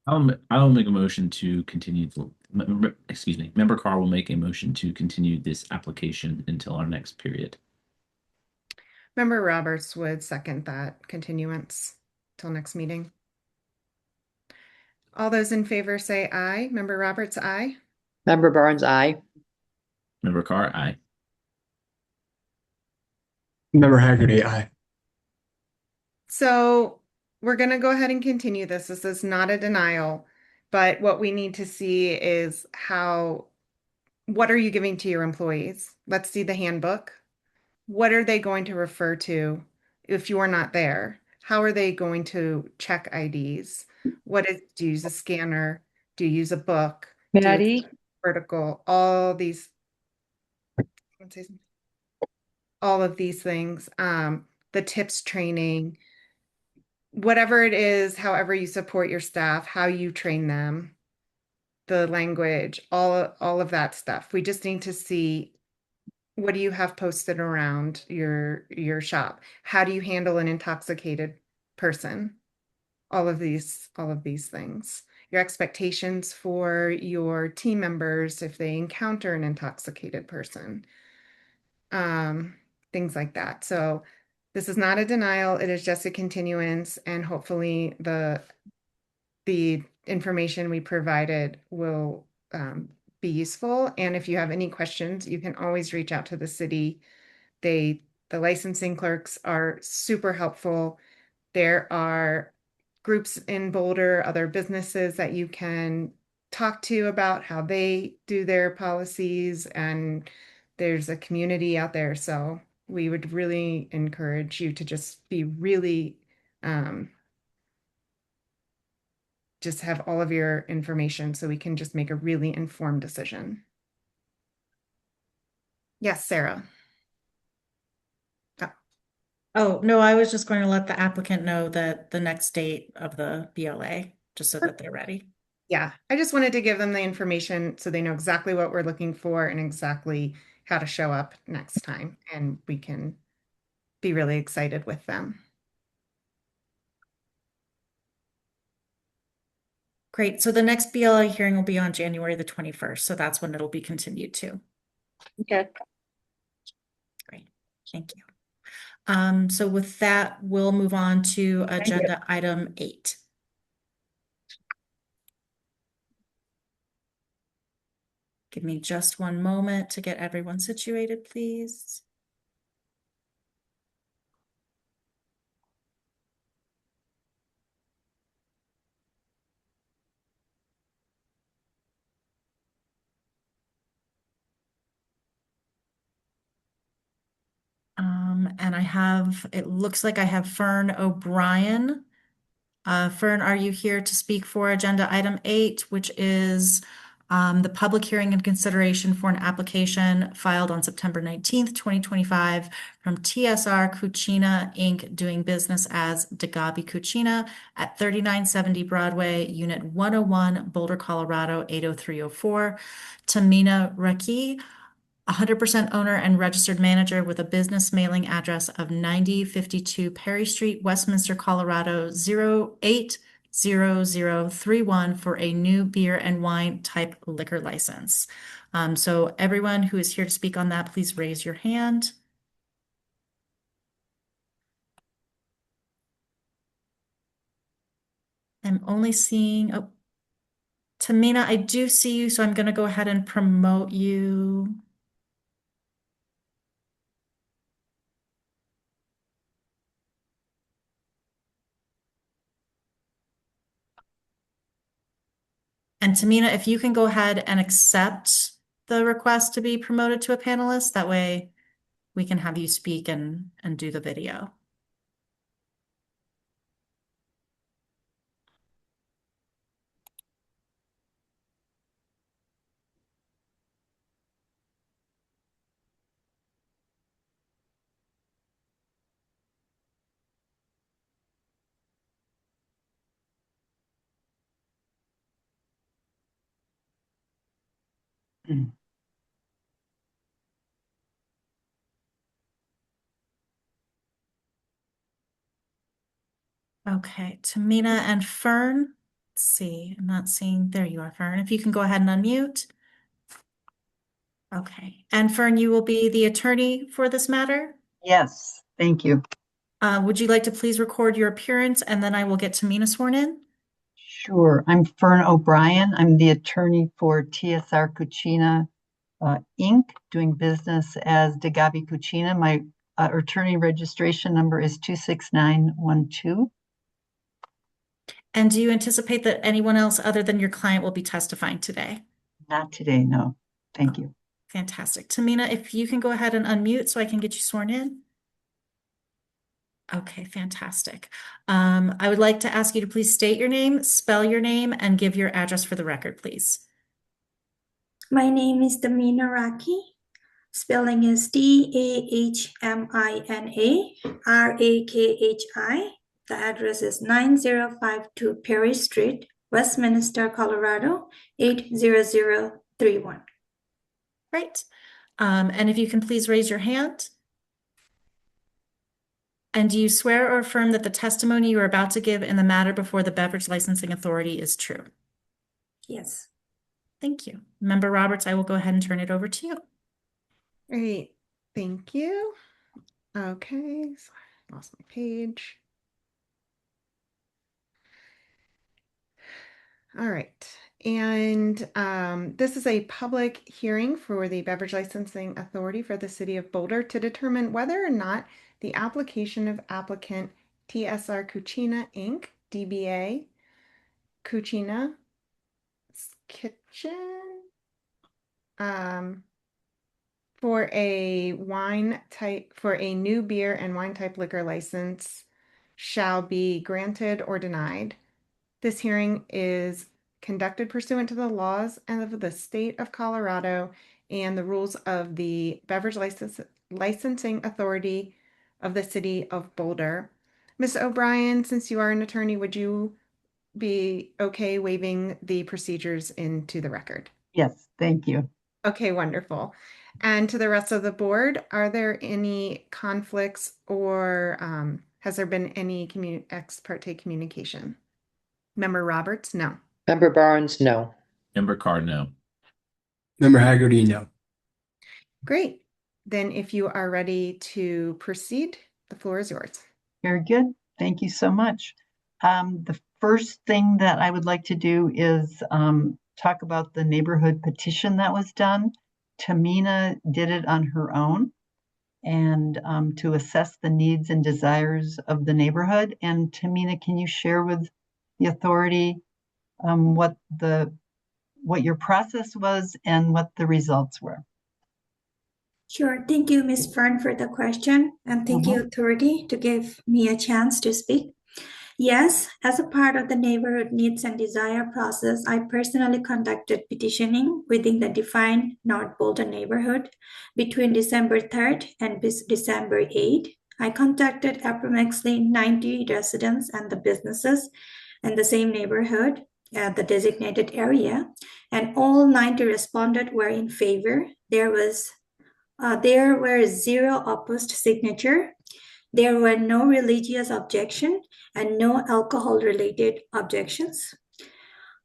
I'll make a motion to continue excuse me, Member Carr will make a motion to continue this application until our next period. Member Roberts would second that continuance till next meeting. All those in favor say aye. Member Roberts, aye. Member Barnes, aye. Member Carr, aye. Member Haggerty, aye. So we're going to go ahead and continue this. This is not a denial, but what we need to see is what are you giving to your employees? Let's see the handbook. What are they going to refer to if you're not there? How are they going to check IDs? Do you use a scanner? Do you use a book? Maddie? Vertical, all of these things, the tips training, whatever it is, however you support your staff, how you train them, the language, all of that stuff. We just need to see, what do you have posted around your shop? How do you handle an intoxicated person? All of these things. Your expectations for your team members if they encounter an intoxicated person. Things like that. So this is not a denial, it is just a continuance, and hopefully the information we provided will be useful. And if you have any questions, you can always reach out to the city. The licensing clerks are super helpful. There are groups in Boulder, other businesses that you can talk to about how they do their policies, and there's a community out there. So we would really encourage you to just be really just have all of your information so we can just make a really informed decision. Yes, Sarah. Oh, no, I was just going to let the applicant know that the next date of the BLA, just so that they're ready. Yeah, I just wanted to give them the information so they know exactly what we're looking for and exactly how to show up next time, and we can be really excited with them. Great. So the next BLA hearing will be on January the 21st. So that's when it'll be continued to. Okay. Great. Thank you. So with that, we'll move on to agenda item 8. Give me just one moment to get everyone situated, please. And it looks like I have Fern O'Brien. Fern, are you here to speak for agenda item 8, which is the public hearing and consideration for an application filed on September 19th, 2025 from TSR Cucina, Inc., doing business as DeGabi Cucina at 3970 Broadway, Unit 101, Boulder, Colorado, 80304. Tamina Raki, 100% owner and registered manager with a business mailing address of 9052 Perry Street, Westminster, Colorado 080031 for a new beer and wine type liquor license. So everyone who is here to speak on that, please raise your hand. I'm only seeing, oh, Tamina, I do see you, so I'm going to go ahead and promote you. And Tamina, if you can go ahead and accept the request to be promoted to a panelist, that way we can have you speak and do the video. Okay, Tamina and Fern. Let's see, I'm not seeing, there you are, Fern. If you can go ahead and unmute. Okay, and Fern, you will be the attorney for this matter? Yes, thank you. Would you like to please record your appearance and then I will get Tamina sworn in? Sure. I'm Fern O'Brien. I'm the attorney for TSR Cucina Inc., doing business as DeGabi Cucina. My attorney registration number is 26912. And do you anticipate that anyone else other than your client will be testifying today? Not today, no. Thank you. Fantastic. Tamina, if you can go ahead and unmute so I can get you sworn in. Okay, fantastic. I would like to ask you to please state your name, spell your name, and give your address for the record, please. My name is Damina Raki. Spelling is DAHMINA The address is 9052 Perry Street, Westminster, Colorado, 80031. Great. And if you can please raise your hand. And do you swear or affirm that the testimony you are about to give in the matter before the Beverage Licensing Authority is true? Yes. Thank you. Member Roberts, I will go ahead and turn it over to you. Great. Thank you. Okay, so I lost my page. All right. And this is a public hearing for the Beverage Licensing Authority for the City of Boulder to determine whether or not the application of applicant TSR Cucina Inc., DBA Cucina Kitchen, for a new beer and wine type liquor license shall be granted or denied. This hearing is conducted pursuant to the laws of the state of Colorado and the rules of the Beverage Licensing Authority of the City of Boulder. Ms. O'Brien, since you are an attorney, would you be okay waiving the procedures into the record? Yes, thank you. Okay, wonderful. And to the rest of the board, are there any conflicts or has there been any ex parte communication? Member Roberts, no. Member Barnes, no. Member Card, no. Member Haggerty, no. Great. Then if you are ready to proceed, the floor is yours. Very good. Thank you so much. The first thing that I would like to do is talk about the neighborhood petition that was done. Tamina did it on her own and to assess the needs and desires of the neighborhood. And Tamina, can you share with the authority what your process was and what the results were? Sure. Thank you, Ms. Fern, for the question. And thank you, authority, to give me a chance to speak. Yes, as a part of the neighborhood needs and desire process, I personally conducted petitioning within the defined North Boulder neighborhood between December 3rd and December 8th. I contacted approximately 90 residents and the businesses in the same neighborhood at the designated area, and all 90 responded were in favor. There were 0 opposed signature. There were no religious objection and no alcohol-related objections.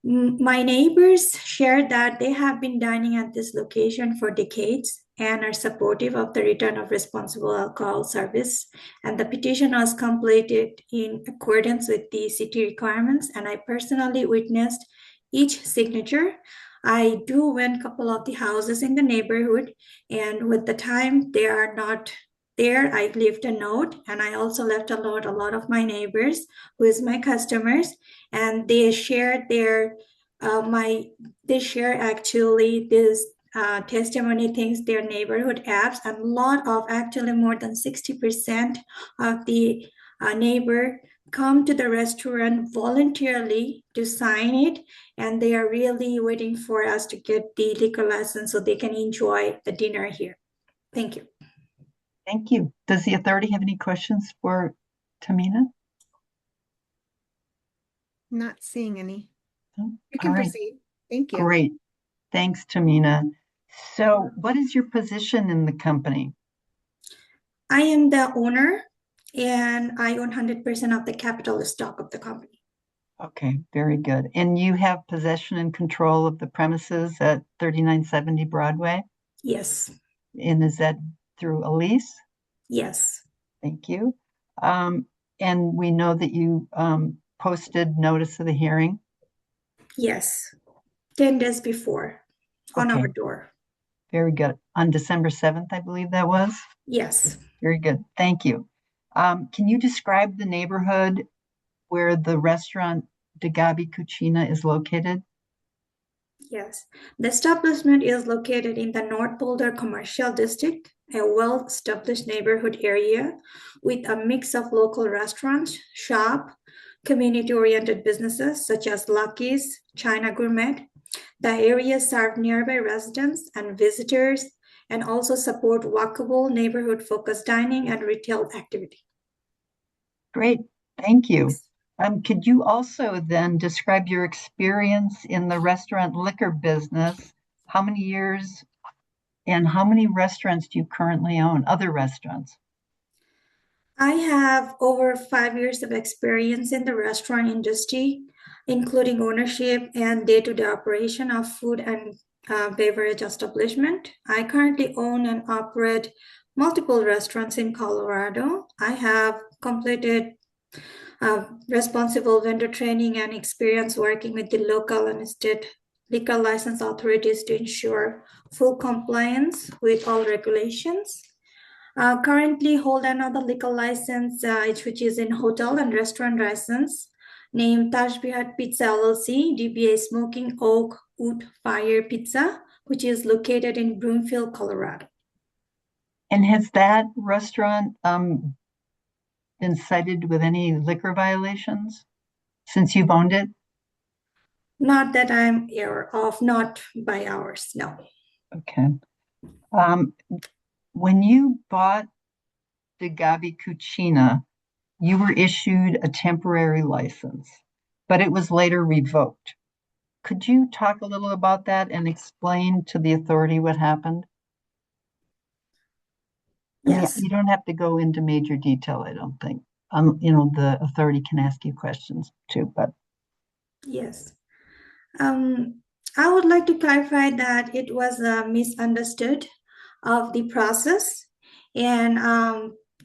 My neighbors shared that they have been dining at this location for decades and are supportive of the return of responsible alcohol service. And the petition was completed in accordance with the city requirements, and I personally witnessed each signature. I do went a couple of the houses in the neighborhood, and with the time they are not there, I left a note, and I also left a note a lot of my neighbors who is my customers, and they shared their they share actually this testimony things, their neighborhood apps, and a lot of, actually more than 60% of the neighbor come to the restaurant voluntarily to sign it, and they are really waiting for us to get the liquor license so they can enjoy the dinner here. Thank you. Thank you. Does the authority have any questions for Tamina? Not seeing any. No? You All can right. proceed. Thank you. Great. Thanks, Tamina. So what is your position in the company? I am the owner, and I own 100% of the capital stock of the company. Okay, very good. And you have possession and control of the premises at 3970 Broadway? Yes. And is that through a lease? Yes. Thank you. And we know that you posted notice of the hearing? Yes. 10 days before on Okay. our door. Very good. On December 7th, I believe that was? Yes. Very good. Thank you. Can you describe the neighborhood where the restaurant De Gabi Cucina is located? Yes. The establishment is located in the North Boulder Commercial District, a well-established neighborhood area with a mix of local restaurants, shop, community-oriented businesses such as Lucky's, China Gourmet. The area serves nearby residents and visitors and also support walkable neighborhood-focused dining and retail activity. Great. Thank you. Could you also then describe your experience in the restaurant liquor business? How many years and how many restaurants do you currently own, other restaurants? I have over 5 years of experience in the restaurant industry, including ownership and day-to-day operation of food and beverage establishment. I currently own and operate multiple restaurants in Colorado. I have completed responsible vendor training and experience working with the local and state liquor license authorities to ensure full compliance with all regulations. Currently hold another liquor license, which is in hotel and restaurant license, named Taj Bihar Pizza LLC, DBA Smoking Oak Wood Fire Pizza, which is located in Broomfield, Colorado. And has that restaurant been cited with any liquor violations since you've owned it? Not that I'm aware of, not by ours, no. Okay. When you bought the Gabi Cucina, you were issued a temporary license, but it was later revoked. Could you talk a little about that and explain to the authority what happened? Yes. I mean, you don't have to go into major detail, I don't think. The authority can ask you questions too, but. Yes. I would like to clarify that it was misunderstood of the process and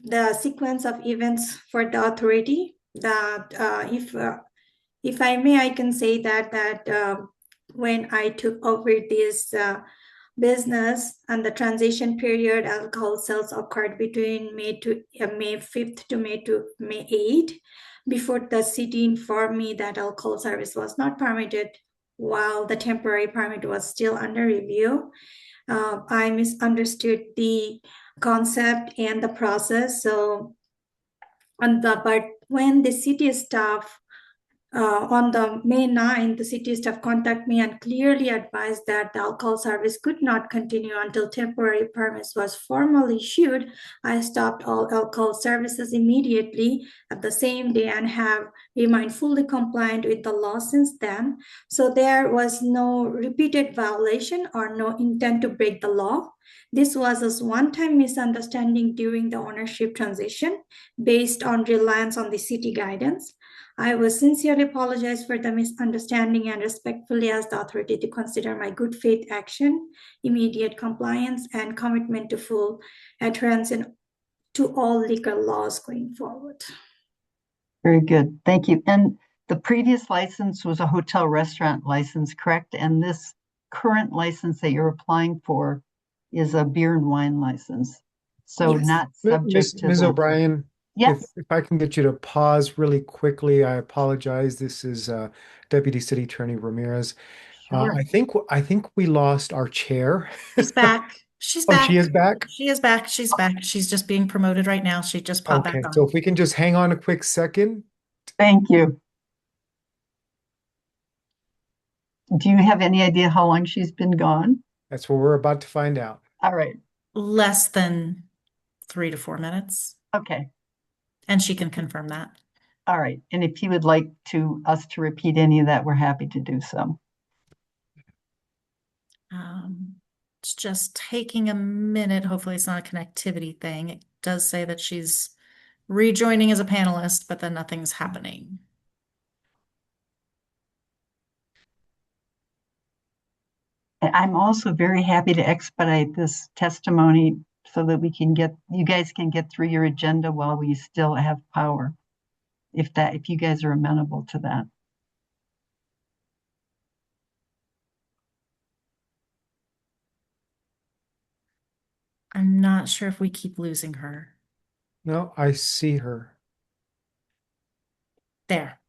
the sequence of events for the authority. That if I may, I can say that when I took over this business and the transition period, alcohol sales occurred between May 5th to May 8th. Before the city informed me that alcohol service was not permitted while the temporary permit was still under review. I misunderstood the concept and the process. So, but when the city staff on the May 9th, the city staff contacted me and clearly advised that the alcohol service could not continue until temporary permits was formally issued. I stopped all alcohol services immediately at the same day and have remained fully compliant with the law since then. So there was no repeated violation or no intent to break the law. This was a one-time misunderstanding during the ownership transition based on reliance on the city guidance. I will sincerely apologize for the misunderstanding and respectfully ask the authority to consider my good faith action, immediate compliance, and commitment to full adherence to all liquor laws going forward. Very good. Thank you. And the previous license was a hotel restaurant license, correct? And this current license that you're applying for is a beer and wine license. So Yes. not subject to Ms. the. O'Brien, Yes, if I can get you to pause really quickly, I apologize. This is Deputy City Attorney Ramirez. sure. I think we lost our chair. She's back. She's Oh, back. she is back? She is back. She's back. She's just being promoted right now. She just popped back Okay, so on. if we can just hang on a quick second. Thank you. Do you have any idea how long she's been gone? That's what we're about to find out. All right. Less than 3 to 4 minutes. Okay. And she can confirm that. All right. And if you would like us to repeat any of that, we're happy to do so. It's just taking a minute. Hopefully it's not a connectivity thing. It does say that she's rejoining as a panelist, but then nothing's happening. I'm also very happy to expedite this testimony so that you guys can get through your agenda while we still have power, if you guys are amenable to that. I'm not sure if we keep losing her. No, I see her. There.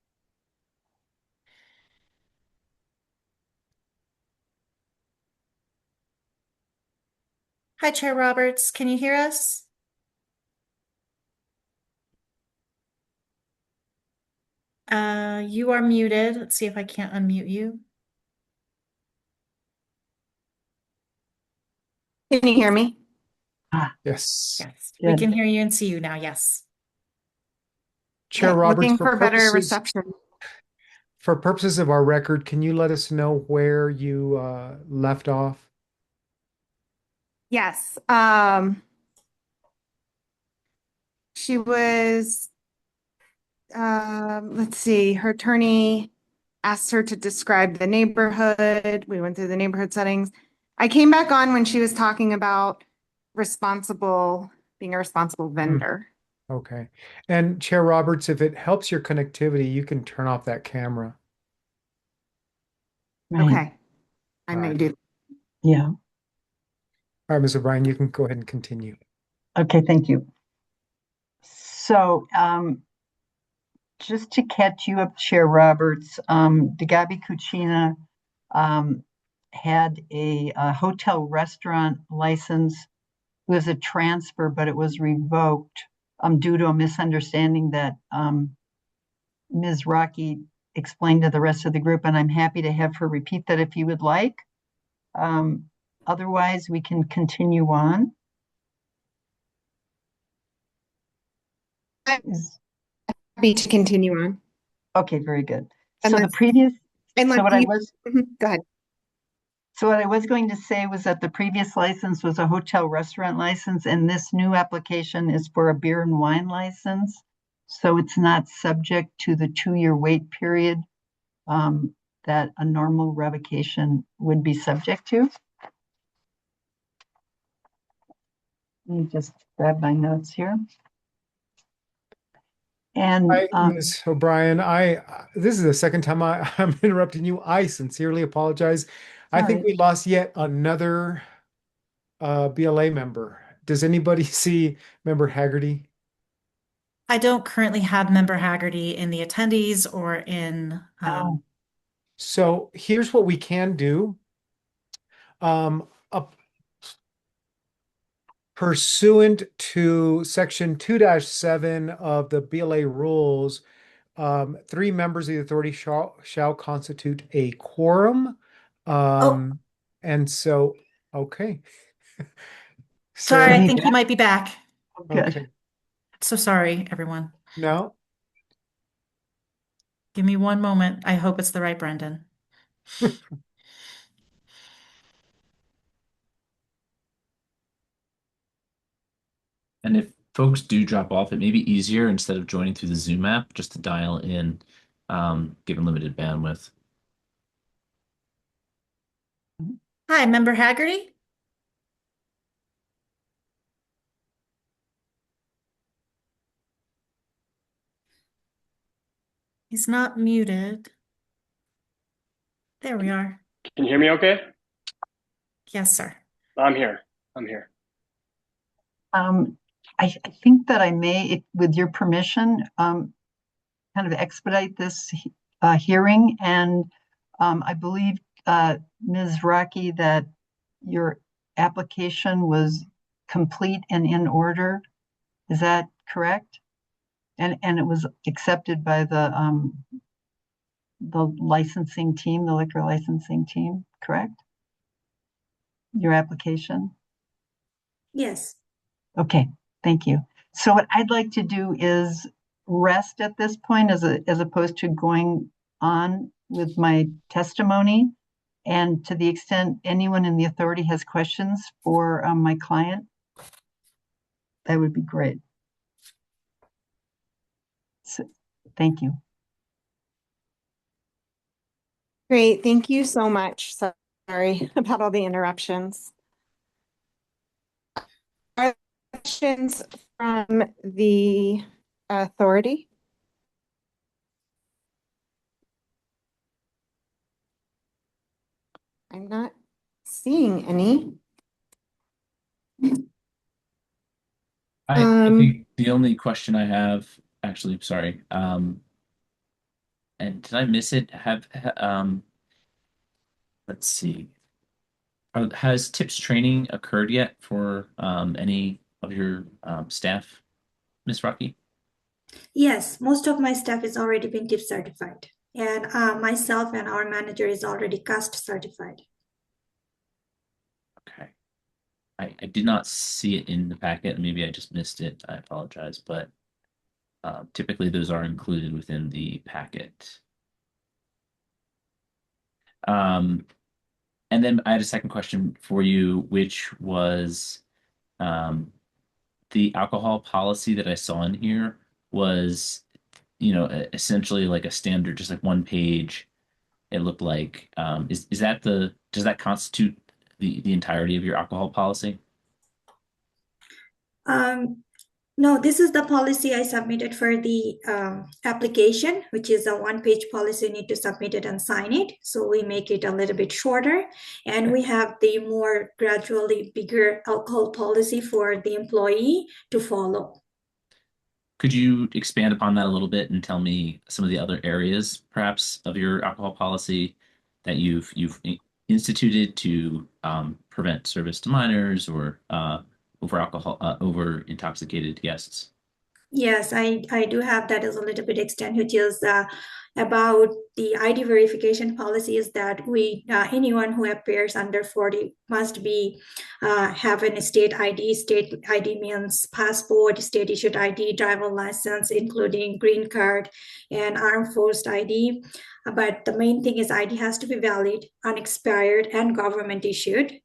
Hi, Chair Roberts. Can you hear us? You are muted. Let's see if I can't unmute you. Can you hear me? Yes. Yes, we can hear you and see you now. Yes. Chair Okay, Roberts, looking for better reception. for purposes of our record, can you let us know where you left off? Yes. She was, let's see, her attorney asked her to describe the neighborhood. We went through the neighborhood settings. I came back on when she was talking about being a responsible vendor. Okay. And Chair Roberts, if it helps your connectivity, you can turn off that camera. Okay. I All may right. do. Yeah. All right, Ms. O'Brien, you can go ahead and continue. Okay, thank you. So, just to catch you up, Chair Roberts, DeGabi Cucina had a hotel restaurant license. It was a transfer, but it was revoked due to a misunderstanding that Ms. Rocky explained to the rest of the group, and I'm happy to have her repeat that if you would like. Otherwise, we can continue on. Happy to continue on. Okay, very good. So Unless- the previous, Unless so what I you- was, Go ahead. so what I was going to say was that the previous license was a hotel restaurant license, and this new application is for a beer and wine license. So it's not subject to the 2-year wait period that a normal revocation would be subject to. Let me just grab my notes here. And Ms. O'Brien, this is the second time I'm interrupting you. I sincerely apologize. I think we lost yet another BLA member. Does anybody see Member Haggerty? I don't currently have Member Haggerty in the attendees or in. So here's what we can do. Pursuant to Section 2-7 of the BLA rules, 3 members of the authority shall constitute a quorum. And so, okay. Sorry, So, I think he might be back. okay. So sorry, everyone. No. Give me one moment. I hope it's the right Brendan. And if folks do drop off, it may be easier instead of joining through the Zoom app just to dial in, given limited bandwidth. Hi, Member Haggerty? He's not muted. There we are. Can you hear me okay? Yes, sir. I'm here. I'm here. I think that I may, with your permission, kind of expedite this hearing. And I believe, Ms. Rocky, that your application was complete and in order. Is that correct? And it was accepted by the licensing team, the liquor licensing team, correct? Your application? Yes. Okay, thank you. So what I'd like to do is rest at this point as opposed to going on with my testimony. And to the extent anyone in the authority has questions for my client, that would be great. So, thank you. Great, thank you so much. Sorry about all the interruptions. Are there questions from the authority? I'm not seeing any. I think the only question I have, actually, sorry, and did I miss it? Let's see. Has tips training occurred yet for any of your staff, Miss Rocky? Yes, most of my staff is already been tip certified, and myself and our manager is already CAST certified. Okay. I did not see it in the packet. Maybe I just missed it. I apologize, but typically those are included within the packet. And then I had a second question for you, which was the alcohol policy that I saw in here was, essentially like a standard, just like one page. It looked like, is that does that constitute the entirety of your alcohol policy? No, this is the policy I submitted for the application, which is a one-page policy. You need to submit it and sign it. So we make it a little bit shorter. And we have the more gradually bigger alcohol policy for the employee to follow. Could you expand upon that a little bit and tell me some of the other areas, perhaps, of your alcohol policy that you've instituted to prevent service to minors or over intoxicated guests? Yes, I do have that as a little bit extent, which is about the ID verification policy is that anyone who appears under 40 must be having a state ID. State ID means passport, state issued ID, driver license, including green card and armed force ID. But the main thing is ID has to be valid, unexpired, and government issued.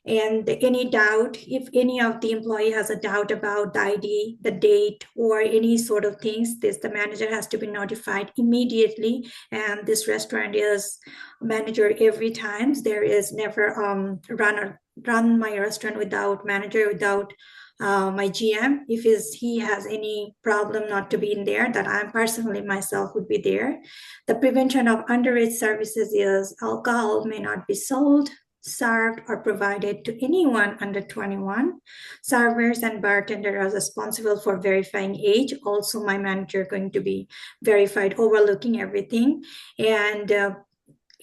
And any doubt, if any of the employee has a doubt about the ID, the date, or any sort of things, the manager has to be notified immediately. And this restaurant is manager every time. There is never run my restaurant without manager, without my GM. If he has any problem not to be in there, that I personally myself would be there. The prevention of underage services is alcohol may not be sold, served, or provided to anyone under 21. Servers and bartenders are responsible for verifying age. Also, my manager going to be verified, overlooking everything. And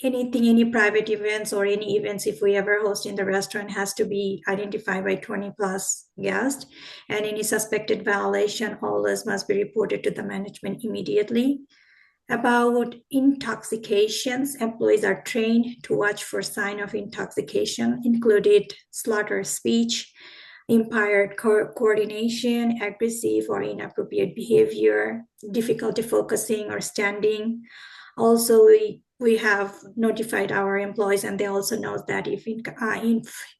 any private events or any events, if we ever host in the restaurant, has to be identified by 20 plus guests. And any suspected violation always must be reported to the management immediately. About intoxications, employees are trained to watch for sign of intoxication, included slaughter speech, impaired coordination, aggressive or inappropriate behavior, difficulty focusing or standing. Also, we have notified our employees, and they also know that if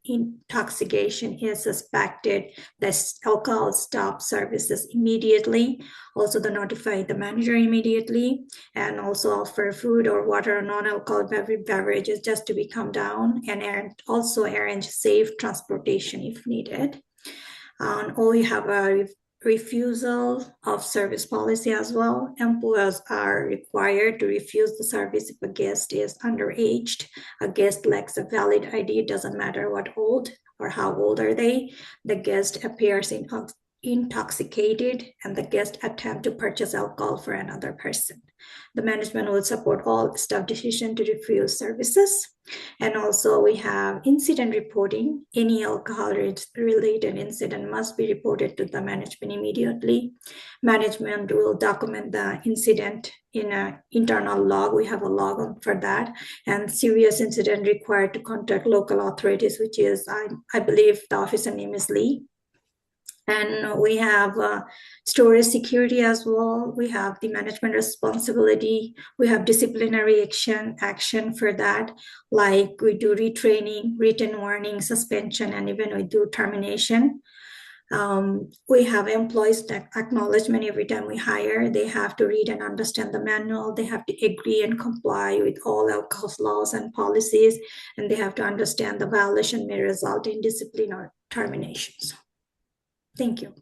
intoxication is suspected, the alcohol stop services immediately. Also, they notify the manager immediately, and also offer food or water or non-alcoholic beverages just to be calmed down, and also arrange safe transportation if needed. Or we have a refusal of service policy as well. Employers are required to refuse the service if a guest is underage. A guest lacks a valid ID, it doesn't matter what old or how old are they. The guest appears intoxicated and the guest attempt to purchase alcohol for another person. The management will support all staff decision to refuse services. And also we have incident reporting. Any alcohol-related incident must be reported to the management immediately. Management will document the incident in an internal log. We have a log for that. And serious incident required to contact local authorities, which is, I believe the officer name is Lee. And we have storage security as well. We have the management responsibility. We have disciplinary action for that. Like we do retraining, written warning, suspension, and even we do termination. We have employees that acknowledgement every time we hire. They have to read and understand the manual. They have to agree and comply with all alcohol laws and policies. And they have to understand the violation may result in discipline or terminations. Thank you.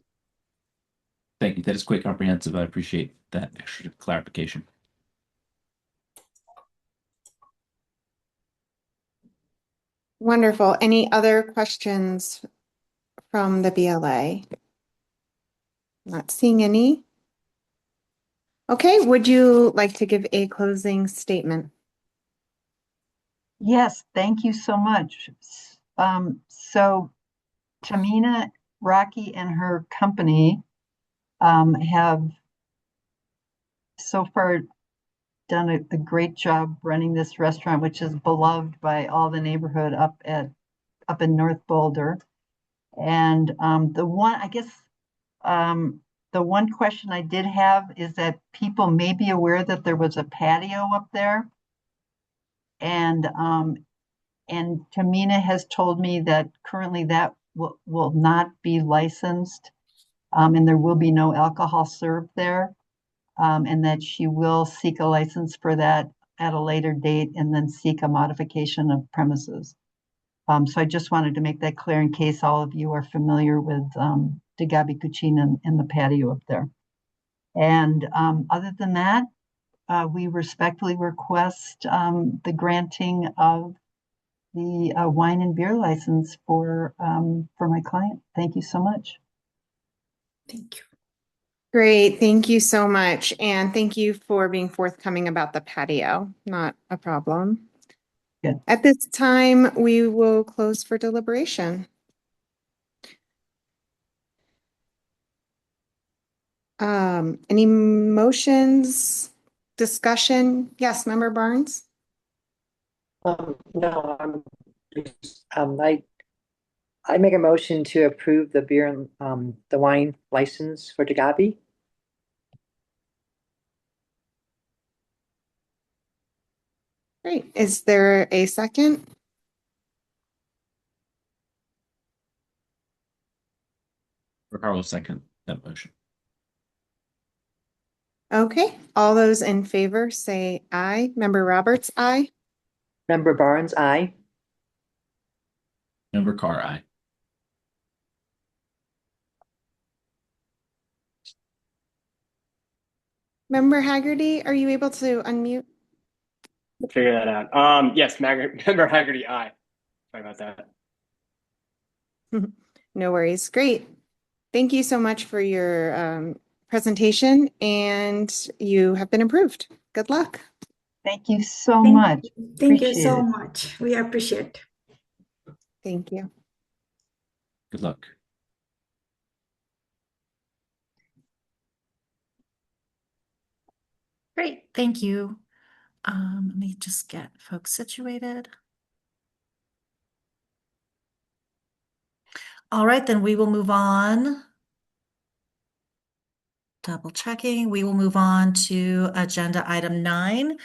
Thank you. That is quite comprehensive. I appreciate that extra clarification. Wonderful. Any other questions from the BLA? Not seeing any. Okay, would you like to give a closing statement? Yes, thank you so much. So Tamina, Rocky, and her company have so far done a great job running this restaurant, which is beloved by all the neighborhood up in North Boulder. And the one question I did have is that people may be aware that there was a patio up there. And Tamina has told me that currently that will not be licensed, and there will be no alcohol served there, and that she will seek a license for that at a later date and then seek a modification of premises. So I just wanted to make that clear in case all of you are familiar with Degabi Cucina and the patio up there. And other than that, we respectfully request the granting of the wine and beer license for my client. Thank you so much. Thank you. Great, thank you so much. And thank you for being forthcoming about the patio. Not a problem. Good. At this time, we will close for deliberation. Any motions, discussion? Yes, Member Barnes? No, I make a motion to approve the beer and the wine license for Degabi. Great. Is there a second? Ricardo second that motion. Okay, all those in favor say aye. Member Roberts, aye. Member Barnes, aye. Member Carr, aye. Member Haggerty, are you able to unmute? We'll figure that out. Yes, Member Haggerty, aye. Sorry about that. No worries. Great. Thank you so much for your presentation, and you have been approved. Good luck. Thank you so much. Thank you Appreciate so it. much. We appreciate. Thank you. Good luck. Great, thank you. Let me just get folks situated. All right, then we will move on. Double checking. We will move on to agenda item 9,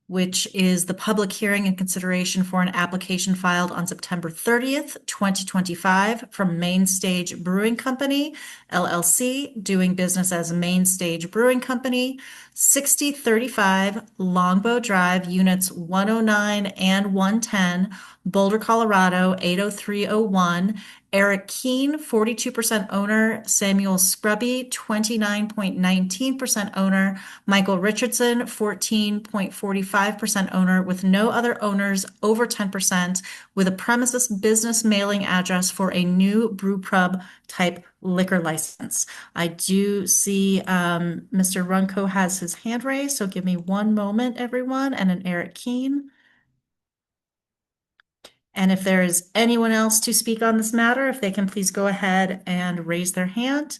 which is the public hearing and consideration for an application filed on September 30th, 2025 from Main Stage Brewing Company, LLC, doing business as Main Stage Brewing Company, 6035 Longbow Drive, Units 109 and 110, Boulder, Colorado, 80301, Eric Keene, 42% owner, Samuel Scrubby, 29.19% owner, Michael Richardson, 14.45% owner, with no other owners over 10%, with a premises business mailing address for a new brew pub type liquor license. I do see Mr. Runco has his hand raised, so give me one moment, everyone, and an Eric Keene. And if there is anyone else to speak on this matter, if they can please go ahead and raise their hand.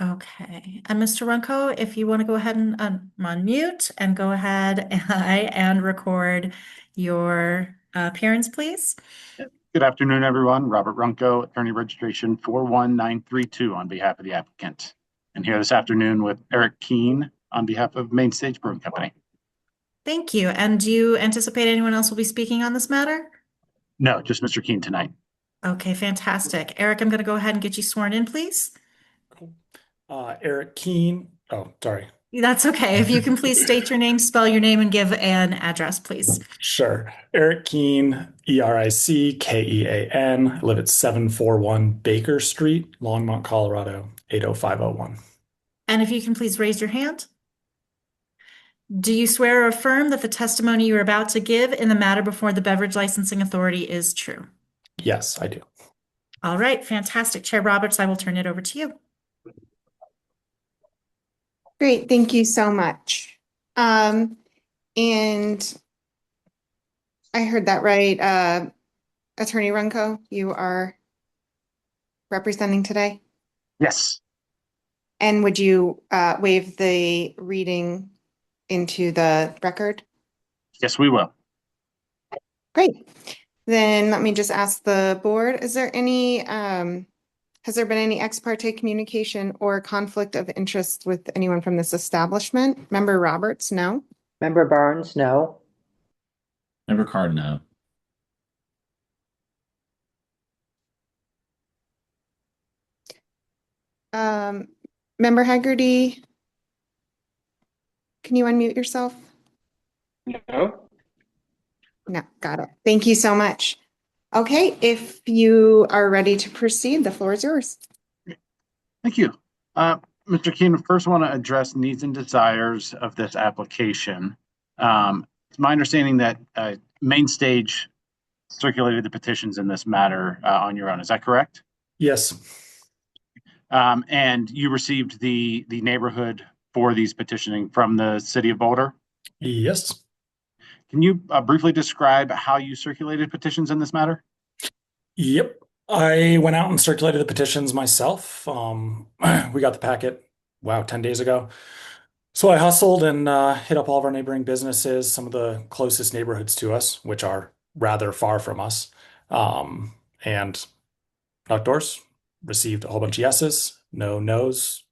Okay, and Mr. Runco, if you want to go ahead and unmute and go ahead and record your appearance, please. Good afternoon, everyone. Robert Runco, attorney registration 41932 on behalf of the applicant. And here this afternoon with Eric Keene on behalf of Main Stage Brewing Company. Thank you. And do you anticipate anyone else will be speaking on this matter? No, just Mr. Keene tonight. Okay, fantastic. Eric, I'm going to go ahead and get you sworn in, please. Eric Keene. Oh, sorry. That's okay. If you can please state your name, spell your name, and give an address, please. Sure. Eric Keene, Erickean. I live at 741 Baker Street, Longmont, Colorado, 80501. And if you can please raise your hand. Do you swear or affirm that the testimony you are about to give in the matter before the Beverage Licensing Authority is true? Yes, I do. All right, fantastic. Chair Roberts, I will turn it over to you. Great, thank you so much. And I heard that right. Attorney Runco, you are representing today? Yes. And would you waive the reading into the record? Yes, we will. Great. Then let me just ask the board, is there any, has there been any ex parte communication or conflict of interest with anyone from this establishment? Member Roberts, no. Member Barnes, no. Member Card, no. Member Haggerty, can you unmute yourself? No. No, got it. Thank you so much. Okay, if you are ready to proceed, the floor is yours. Thank you. Mr. Keene, first want to address needs and desires of this application. It's my understanding that Main Stage circulated the petitions in this matter on your own. Is that correct? Yes. And you received the neighborhood for these petitioning from the city of Boulder? Yes. Can you briefly describe how you circulated petitions in this matter? Yep. I went out and circulated the petitions myself. We got the packet, 10 days ago. So I hustled and hit up all of our neighboring businesses, some of the closest neighborhoods to us, which are rather far from us. And outdoors, received a whole bunch of yeses, no nos,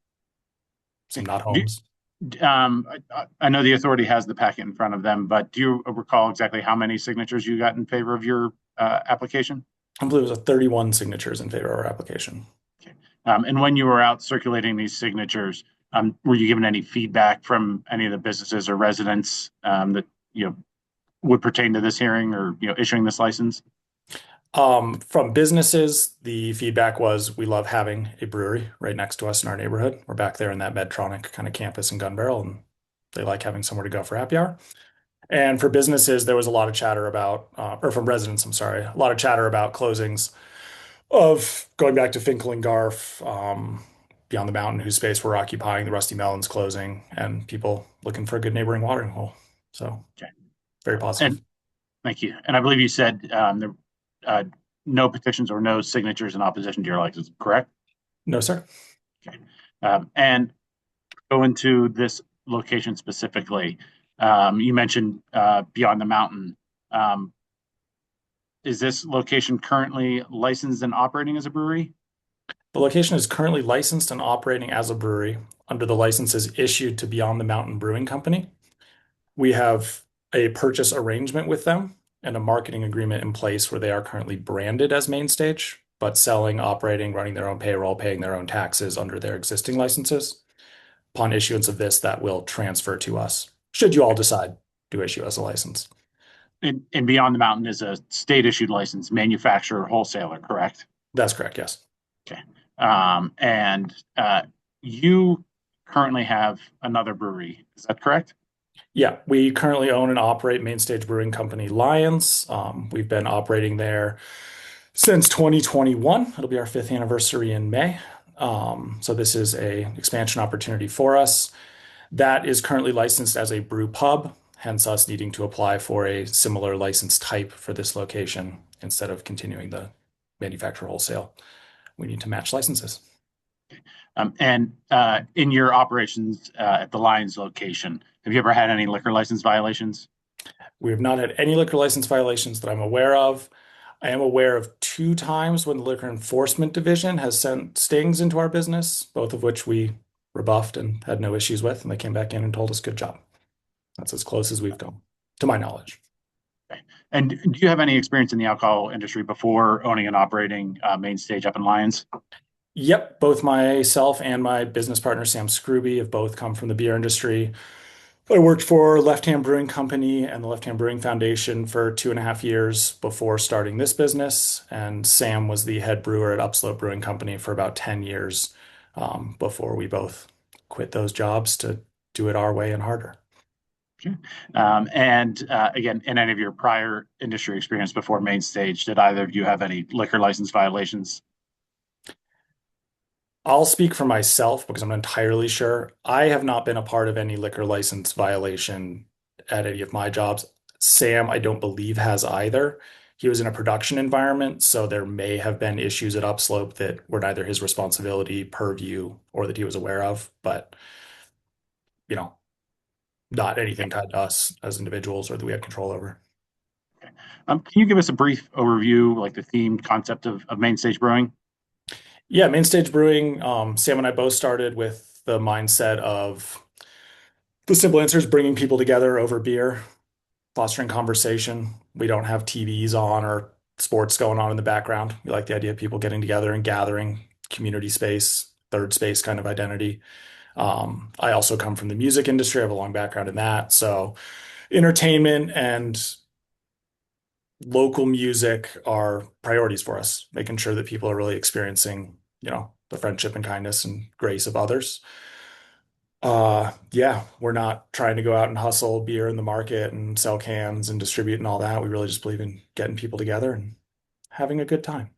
some not homes. I know the authority has the packet in front of them, but do you recall exactly how many signatures you got in favor of your application? I believe it was 31 signatures in favor of our application. Okay. And when you were out circulating these signatures, were you given any feedback from any of the businesses or residents that would pertain to this hearing or issuing this license? From businesses, the feedback was we love having a brewery right next to us in our neighborhood. We're back there in that Medtronic kind of campus in Gun Barrel, and they like having somewhere to go for happy hour. And for businesses, there was a lot of chatter about, or from residents, I'm sorry, a lot of chatter about closings of going back to Finkel and Garf, Beyond the Mountain, whose space we're occupying, the Rusty Melons closing, and people looking for a good neighboring watering hole. So, very positive. And thank you. And I believe you said there no petitions or no signatures in opposition to your license, correct? No, sir. Okay. And go into this location specifically. You mentioned Beyond the Mountain. Is this location currently licensed and operating as a brewery? The location is currently licensed and operating as a brewery under the licenses issued to Beyond the Mountain Brewing Company. We have a purchase arrangement with them and a marketing agreement in place where they are currently branded as Main Stage. but selling, operating, running their own payroll, paying their own taxes under their existing licenses. Upon issuance of this, that will transfer to us, should you all decide to issue us a license. And Beyond the Mountain is a state issued license, manufacturer, wholesaler, correct? That's correct, yes. Okay. And you currently have another brewery, is that correct? Yeah, we currently own and operate Mainstage Brewing Company Lions. We've been operating there since 2021. It'll be our 5th anniversary in May. So this is a expansion opportunity for us. That is currently licensed as a brew pub, hence us needing to apply for a similar license type for this location instead of continuing the manufacturer wholesale. We need to match licenses. In your operations at the Lions location, have you ever had any liquor license violations? We have not had any liquor license violations that I'm aware of. I am aware of 2 times when the Liquor Enforcement Division has sent stings into our business, both of which we rebuffed and had no issues with, and they came back in and told us good job. That's as close as we've come, to my knowledge. Okay. And do you have any experience in the alcohol industry before owning and operating Main Stage up in Lions? Yep, both myself and my business partner, Sam Scrooby, have both come from the beer industry. I worked for Left Hand Brewing Company and the Left Hand Brewing Foundation for 2.5 years before starting this business. And Sam was the head brewer at Upslope Brewing Company for about 10 years before we both quit those jobs to do it our way and harder. Okay. Again, in any of your prior industry experience before Main Stage, did either of you have any liquor license violations? I'll speak for myself because I'm not entirely sure. I have not been a part of any liquor license violation at any of my jobs. Sam, I don't believe, has either. He was in a production environment, so there may have been issues at Upslope that were neither his responsibility, purview, or that he was aware of, but not anything tied to us as individuals or that we had control over. Can you give us a brief overview, like the theme concept of Main Stage Brewing? Yeah, Main Stage Brewing, Sam and I both started with the mindset of the simple answer is bringing people together over beer, fostering conversation. We don't have TVs on or sports going on in the background. We like the idea of people getting together and gathering, community space, third space kind of identity. I also come from the music industry. I have a long background in that. So entertainment and local music are priorities for us, making sure that people are really experiencing, the friendship and kindness and grace of others. Yeah, we're not trying to go out and hustle beer in the market and sell cans and distribute and all that. We really just believe in getting people together and having a good time.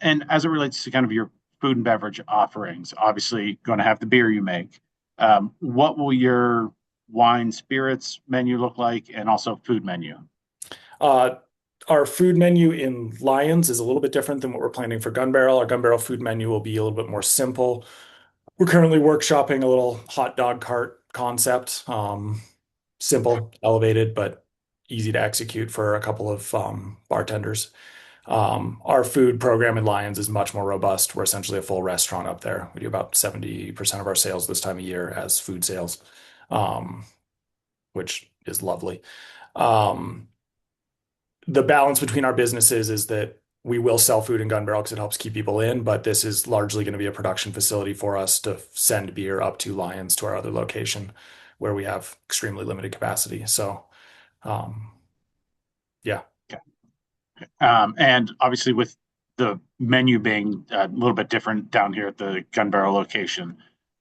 And as it relates to kind of your food and beverage offerings, obviously going to have the beer you make. What will your wine spirits menu look like and also food menu? Our food menu in Lions is a little bit different than what we're planning for Gun Barrel. Our Gun Barrel food menu will be a little bit more simple. We're currently workshopping a little hot dog cart concept. Simple, elevated, but easy to execute for a couple of bartenders. Our food program in Lions is much more robust. We're essentially a full restaurant up there. We do about 70% of our sales this time of year as food sales, which is lovely. The balance between our businesses is that we will sell food in Gun Barrel because it helps keep people in, but this is largely going to be a production facility for us to send beer up to Lions to our other location where we have extremely limited capacity. So, yeah. And obviously with the menu being a little bit different down here at the Gun Barrel location,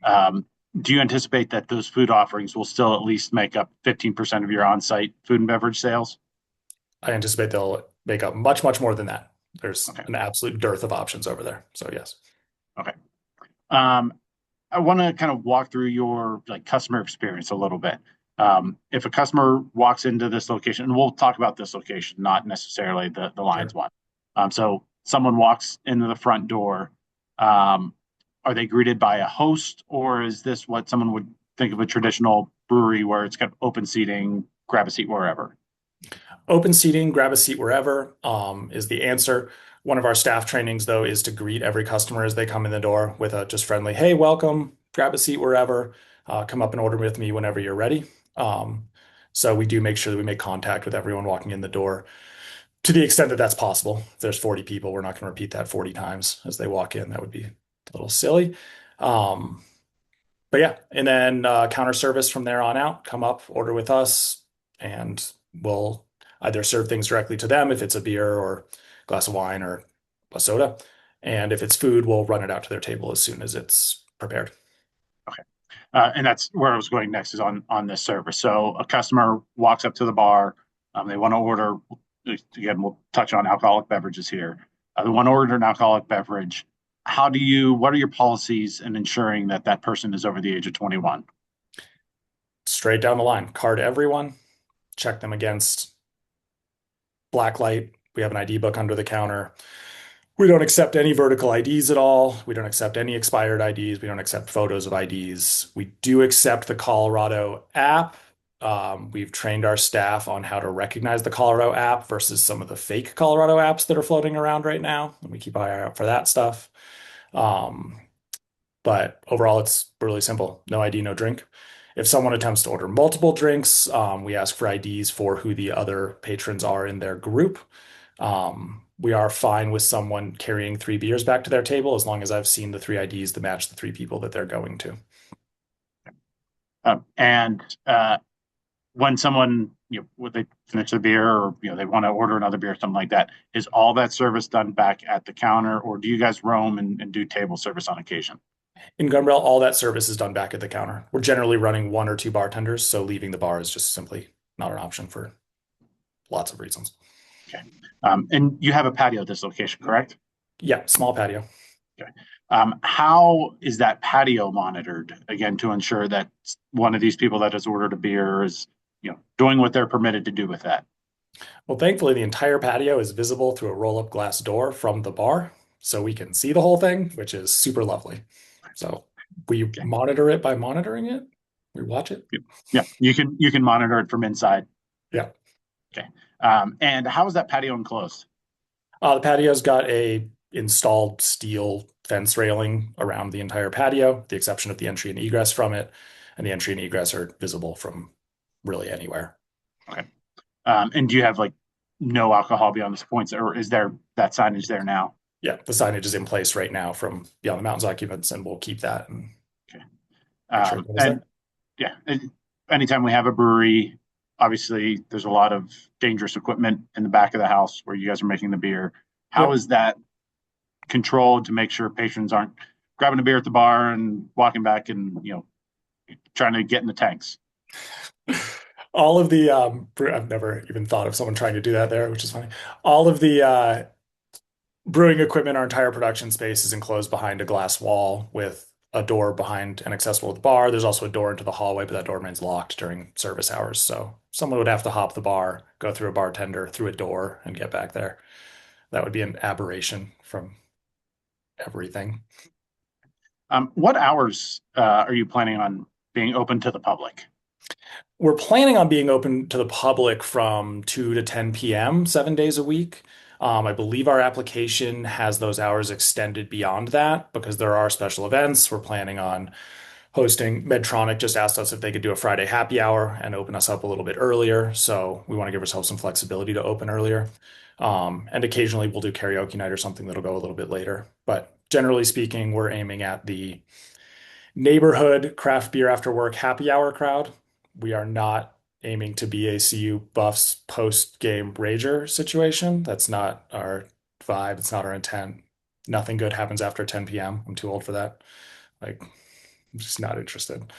do you anticipate that those food offerings will still at least make up 15% of your on-site food and beverage sales? I anticipate they'll make up much, much more than that. There's an absolute dearth of options over there. So yes. Okay. I want to kind of walk through your customer experience a little bit. If a customer walks into this location, and we'll talk about this location, not necessarily the Lions one. So someone walks into the front door, are they greeted by a host, or is this what someone would think of a traditional brewery where it's got open seating, grab a seat wherever? Open seating, grab a seat wherever is the answer. One of our staff trainings, though, is to greet every customer as they come in the door with a just friendly, hey, welcome, grab a seat wherever, come up and order with me whenever you're ready. So we do make sure that we make contact with everyone walking in the door. To the extent that that's possible. If there's 40 people, we're not going to repeat that 40 times as they walk in. That would be a little silly. But yeah, and then counter service from there on out. Come up, order with us, and we'll either serve things directly to them if it's a beer or a glass of wine or a soda. And if it's food, we'll run it out to their table as soon as it's prepared. Okay. And that's where I was going next, is on this service. So a customer walks up to the bar, they want to order, again, we'll touch on alcoholic beverages here. They want to order an alcoholic beverage. What are your policies in ensuring that that person is over the age of 21? Straight down the line, card everyone, check them against blacklight. We have an ID book under the counter. We don't accept any vertical IDs at all. We don't accept any expired IDs. We don't accept photos of IDs. We do accept the Colorado app. We've trained our staff on how to recognize the Colorado app versus some of the fake Colorado apps that are floating around right now. And we keep an eye out for that stuff. But overall, it's really simple. No ID, no drink. If someone attempts to order multiple drinks, we ask for IDs for who the other patrons are in their group. We are fine with someone carrying 3 beers back to their table as long as I've seen the 3 IDs that match the 3 people that they're going to. When someone, when they finish the beer, or they want to order another beer, something like that, is all that service done back at the counter, or do you guys roam and do table service on occasion? In Gun Barrel, all that service is done back at the counter. We're generally running 1 or 2 bartenders, so leaving the bar is just simply not an option for lots of reasons. Okay. And you have a patio at this location, correct? Yeah, small patio. Okay. How is that patio monitored, again, to ensure that one of these people that has ordered a beer is, doing what they're permitted to do with that? Well, thankfully, the entire patio is visible through a roll-up glass door from the bar, so we can see the whole thing, which is super lovely. So we monitor it by monitoring it. We watch it. Yeah, you can monitor it from inside. Yeah. Okay. And how is that patio enclosed? The patio's got a installed steel fence railing around the entire patio, with the exception of the entry and egress from it, and the entry and egress are visible from really anywhere. Okay. And do you have no alcohol beyond the points, or is there that signage there now? Yeah, the signage is in place right now from Beyond the Mountains occupants, and we'll keep that. Okay. Anytime we have a brewery, obviously there's a lot of dangerous equipment in the back of the house where you guys are making the beer. How is that controlled to make sure patrons aren't grabbing a beer at the bar and walking back and trying to get in the tanks? All of the I've never even thought of someone trying to do that there, which is funny. All of the brewing equipment, our entire production space is enclosed behind a glass wall with a door behind and accessible at the bar. There's also a door into the hallway, but that door remains locked during service hours. So someone would have to hop the bar, go through a bartender, through a door, and get back there. That would be an aberration from everything. What hours are you planning on being open to the public? We're planning on being open to the public from 2 to 10 p.m. 7 days a week. I believe our application has those hours extended beyond that because there are special events. We're planning on hosting. Medtronic just asked us if they could do a Friday happy hour and open us up a little bit earlier. So we want to give ourselves some flexibility to open earlier. And occasionally we'll do karaoke night or something that'll go a little bit later. But generally speaking, we're aiming at the neighborhood craft beer after work happy hour crowd. We are not aiming to be a CU Buffs post-game rager situation. That's not our vibe. It's not our intent. Nothing good happens after 10 p.m. I'm too old for that. I'm just not interested.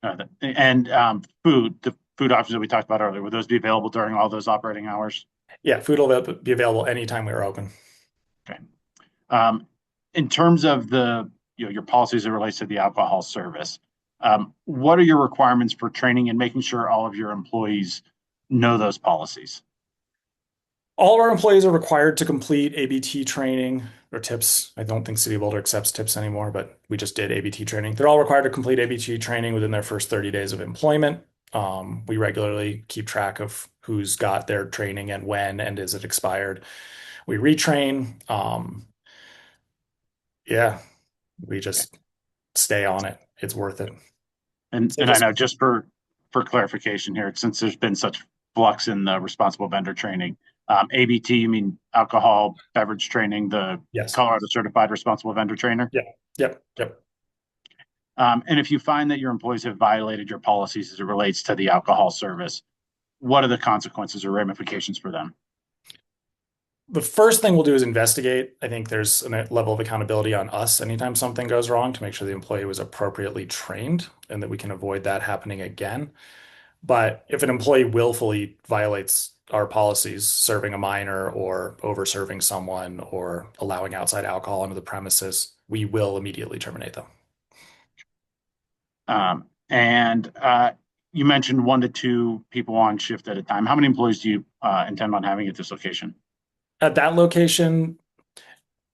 Food, the food options that we talked about earlier, would those be available during all those operating hours? Yeah, food will be available anytime we are open. Okay. In terms of your policies that relates to the alcohol service, what are your requirements for training and making sure all of your employees know those policies? All of our employees are required to complete ABT training or tips. I don't think City of Boulder accepts tips anymore, but we just did ABT training. They're all required to complete ABT training within their first 30 days of employment. We regularly keep track of who's got their training and when, and is it expired. We retrain. We just stay on it. It's worth it. And I know, just for clarification here, since there's been such flux in the responsible vendor training, ABT, you mean alcohol beverage training, the Yes. Colorado Certified Responsible Vendor Trainer? Yep. And if you find that your employees have violated your policies as it relates to the alcohol service, what are the consequences or ramifications for them? The first thing we'll do is investigate. I think there's a level of accountability on us anytime something goes wrong to make sure the employee was appropriately trained and that we can avoid that happening again. But if an employee willfully violates our policies, serving a minor or over serving someone or allowing outside alcohol onto the premises, we will immediately terminate them. And you mentioned 1 to 2 people on shift at a time. How many employees do you intend on having at this location? At that location,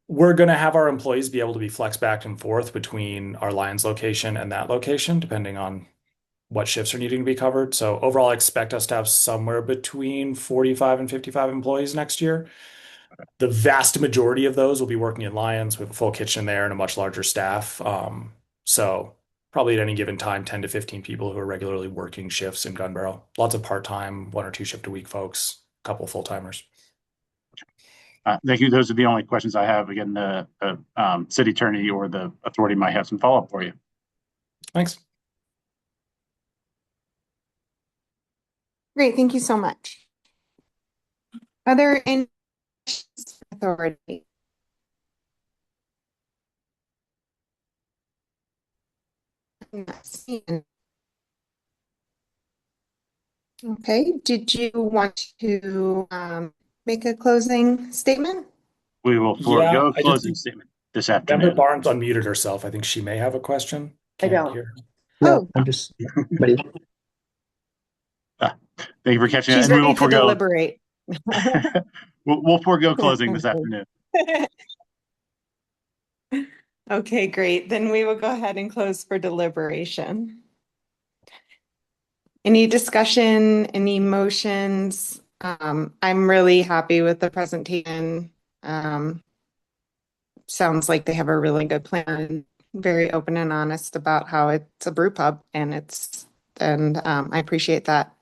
we're going to have our employees be able to be flexed back and forth between our Lions location and that location, depending on what shifts are needing to be covered. So overall, I expect us to have somewhere between 45 and 55 employees next year. The vast majority of those will be working in Lions. We have a full kitchen there and a much larger staff. So probably at any given time, 10 to 15 people who are regularly working shifts in Gun Barrel. Lots of part-time, 1 or 2 shift a week folks, a couple full-timers. Thank you. Those are the only questions I have. Again, the city attorney or the authority might have some follow-up for you. Thanks. Great, thank you so much. Are there any questions for authority? I'm not seeing. Okay, did you want to make a closing statement? We will forego I closing just- statement this Member afternoon. Barnes unmuted herself. I think she may have a question. I don't. Hear. Oh, I'm just. Thank you for catching that. she's And we ready will to forego. deliberate. We'll forego closing this afternoon. Okay, great. Then we will go ahead and close for deliberation. Any discussion, any motions? I'm really happy with the presentation. Sounds like they have a really good plan, very open and honest about how it's a brew pub and I appreciate that.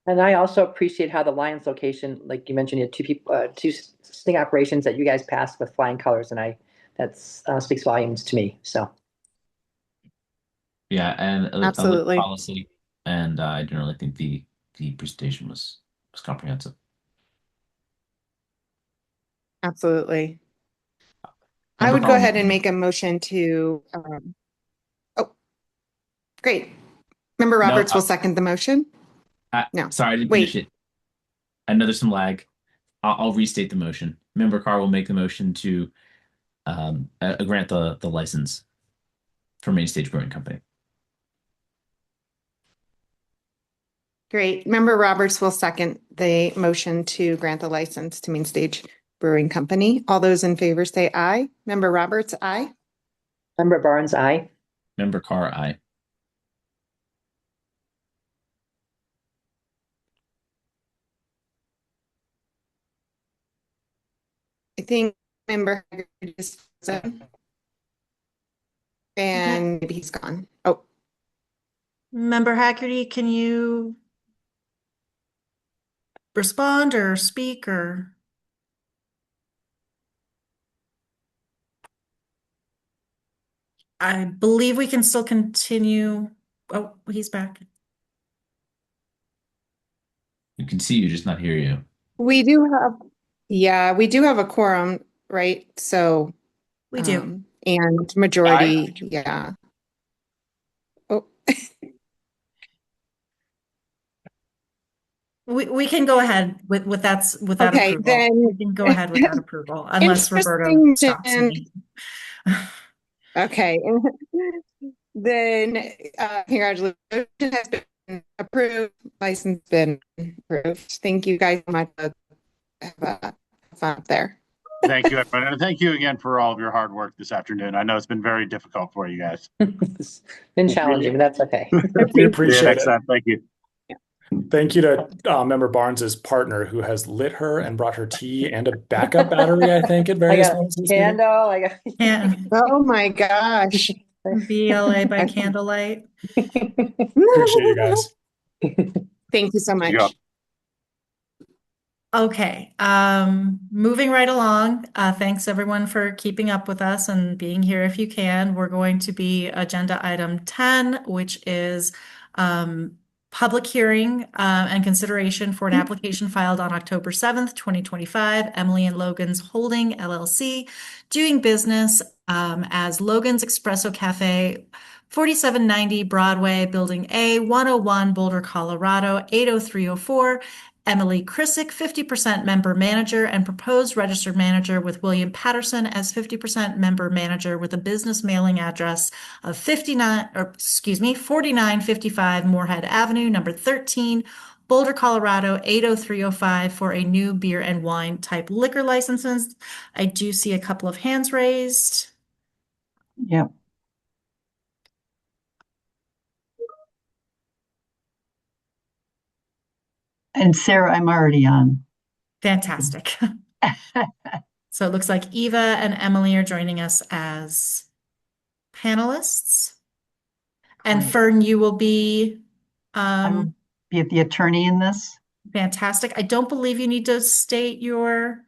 And I also appreciate how the Lions location, like you mentioned, you had 2 people, 2 sting operations that you guys passed with flying colors, and that speaks volumes to me. So Yeah, and I like Absolutely. policy, and I generally think the presentation was comprehensive. Absolutely. I Member would go Carl, ahead and make a motion to, oh, great. Member Roberts will second the motion. No. Sorry, I didn't Wait. finish it. I know there's some lag. I'll restate the motion. Member Carr will make the motion to grant the license for Main Stage Brewing Company. Great. Member Roberts will second the motion to grant the license to Main Stage Brewing Company. All those in favor say aye. Member Roberts, aye. Member Barnes, aye. Member Carr, aye. I think Member Haggard is present. And maybe he's gone. Oh, Member Haggerty, can you respond or speak or? I believe we can still continue. Oh, he's back. You can see you, just not hear you. we do have a quorum, right? So We do. and majority, yeah. Oh, We can go ahead with that okay, approval. then We can go ahead without approval unless Roberto stops me. Okay. Then congratulations has been approved, license been approved. Thank you guys so much. Have fun up there. Thank you, everyone. And thank you again for all of your hard work this afternoon. I know it's been very difficult for you guys. It's been challenging, but that's okay. We appreciate next it. time. Thank you. Thank you to Member Barnes's partner who has lit her and brought her tea and a backup battery, I think, at I various got points. a candle. Yeah. Oh my gosh. BLA by candlelight. Appreciate you guys. Thank you so much. Yeah. Okay, moving right along. Thanks everyone for keeping up with us and being here if you can. We're going to be agenda item 10, which is public hearing and consideration for an application filed on October 7th, 2025, Emily and Logan's Holding LLC, doing business as Logan's Espresso Cafe, 4790 Broadway, Building A, 101, Boulder, Colorado, 80304. Emily Krissick, 50% member manager and proposed registered manager with William Patterson as 50% member manager with a business mailing address of 4955 Moorhead Avenue, number 13, Boulder, Colorado, 80305 for a new beer and wine type liquor licenses. I do see a couple of hands raised. Yep. And Sarah, I'm already on. Fantastic. So it looks like Eva and Emily are joining us as panelists. And Great. Fern, you will be I will be the attorney in this. fantastic. I don't believe you need to state your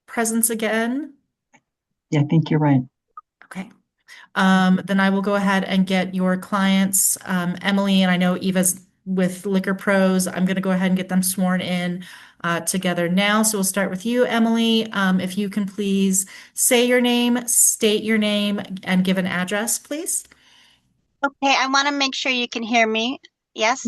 presence again. Yeah, I think you're right. Okay. Then I will go ahead and get your clients, Emily, and I know Eva's with Liquor Pros. I'm going to go ahead and get them sworn in together now. So we'll start with you, Emily. If you can please say your name, state your name, and give an address, please. Okay, I want to make sure you can hear me. Yes?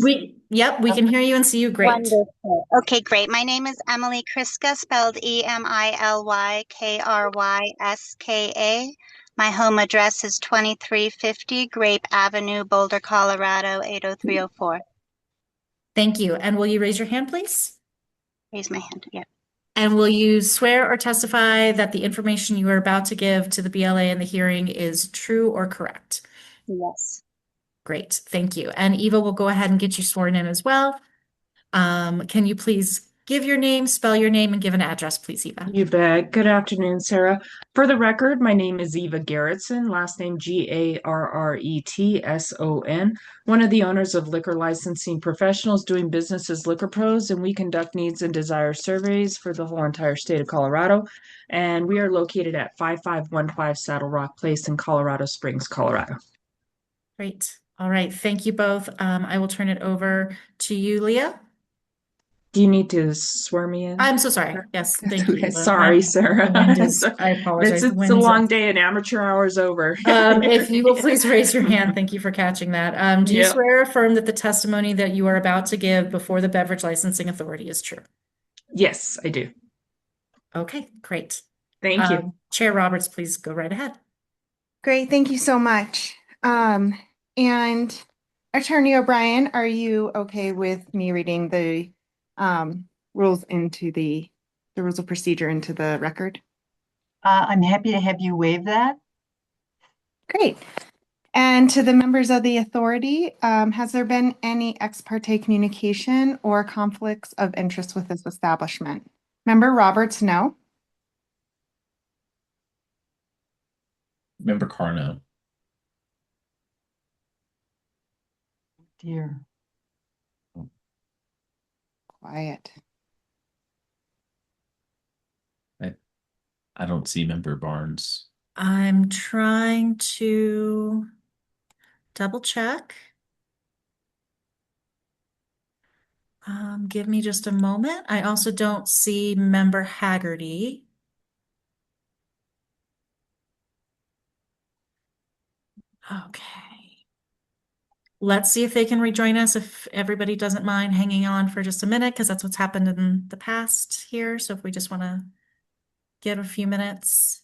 Yep, we can hear you and see you great. Wonderful. Okay, great. My name is Emily Kriska, spelled EmilykRyska. My home address is 2350 Grape Avenue, Boulder, Colorado, 80304. Thank you. And will you raise your hand, please? Raise my hand. Yeah. And will you swear or testify that the information you are about to give to the BLA in the hearing is true or correct? Yes. Great, thank you. And Eva will go ahead and get you sworn in as well. Can you please give your name, spell your name, and give an address, please, Eva? You bet. Good afternoon, Sarah. For the record, my name is Eva Garrettson, last name Garretson, one of the owners of Liquor Licensing Professionals doing business as Liquor Pros, and we conduct needs and desire surveys for the whole entire state of Colorado. And we are located at 5515 Saddle Rock Place in Colorado Springs, Colorado. Great. All right, thank you both. I will turn it over to you, Leah. Do you need to swear me in? I'm so sorry. Yes, thank you. Eva. Sorry, Sarah. The wind is, I apologize. It's a long day and amateur hours over. If you will please raise your hand, thank you for catching that. Do you Yep. swear or affirm that the testimony that you are about to give before the Beverage Licensing Authority is true? Yes, I do. Okay, great. Thank you. Chair Roberts, please go right ahead. Great, thank you so much. And Attorney O'Brien, are you okay with me reading the rules into the rules of procedure into the record? I'm happy to have you waive that. Great. And to the members of the authority, has there been any ex parte communication or conflicts of interest with this establishment? Member Roberts, no. Member Carno. Dear. Quiet. I don't see Member Barnes. I'm trying to double check. Give me just a moment. I also don't see Member Haggerty. Okay. Let's see if they can rejoin us if everybody doesn't mind hanging on for just a minute, because that's what's happened in the past here. So if we just want to give a few minutes.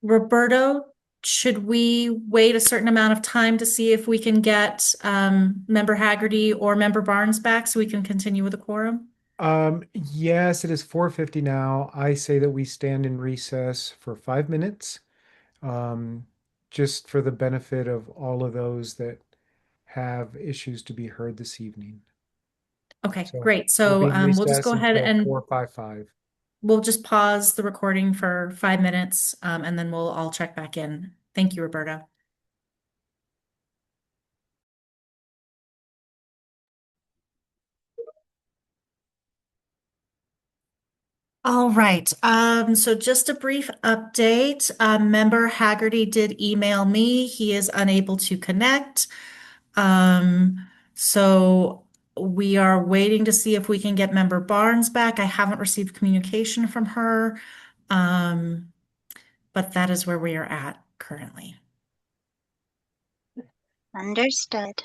Roberto, should we wait a certain amount of time to see if we can get Member Haggerty or Member Barnes back so we can continue with the quorum? Yes, it is 4:50 now. I say that we stand in recess for 5 minutes, just for the benefit of all of those that have issues to be heard this evening. Okay, So great. we'll So be in we'll just go recess ahead until and 4:55. we'll just pause the recording for 5 minutes, and then we'll all check back in. Thank you, Roberta. All right. So just a brief update. Member Haggerty did email me. He is unable to connect. So we are waiting to see if we can get Member Barnes back. I haven't received communication from her. But that is where we are at currently. Understood.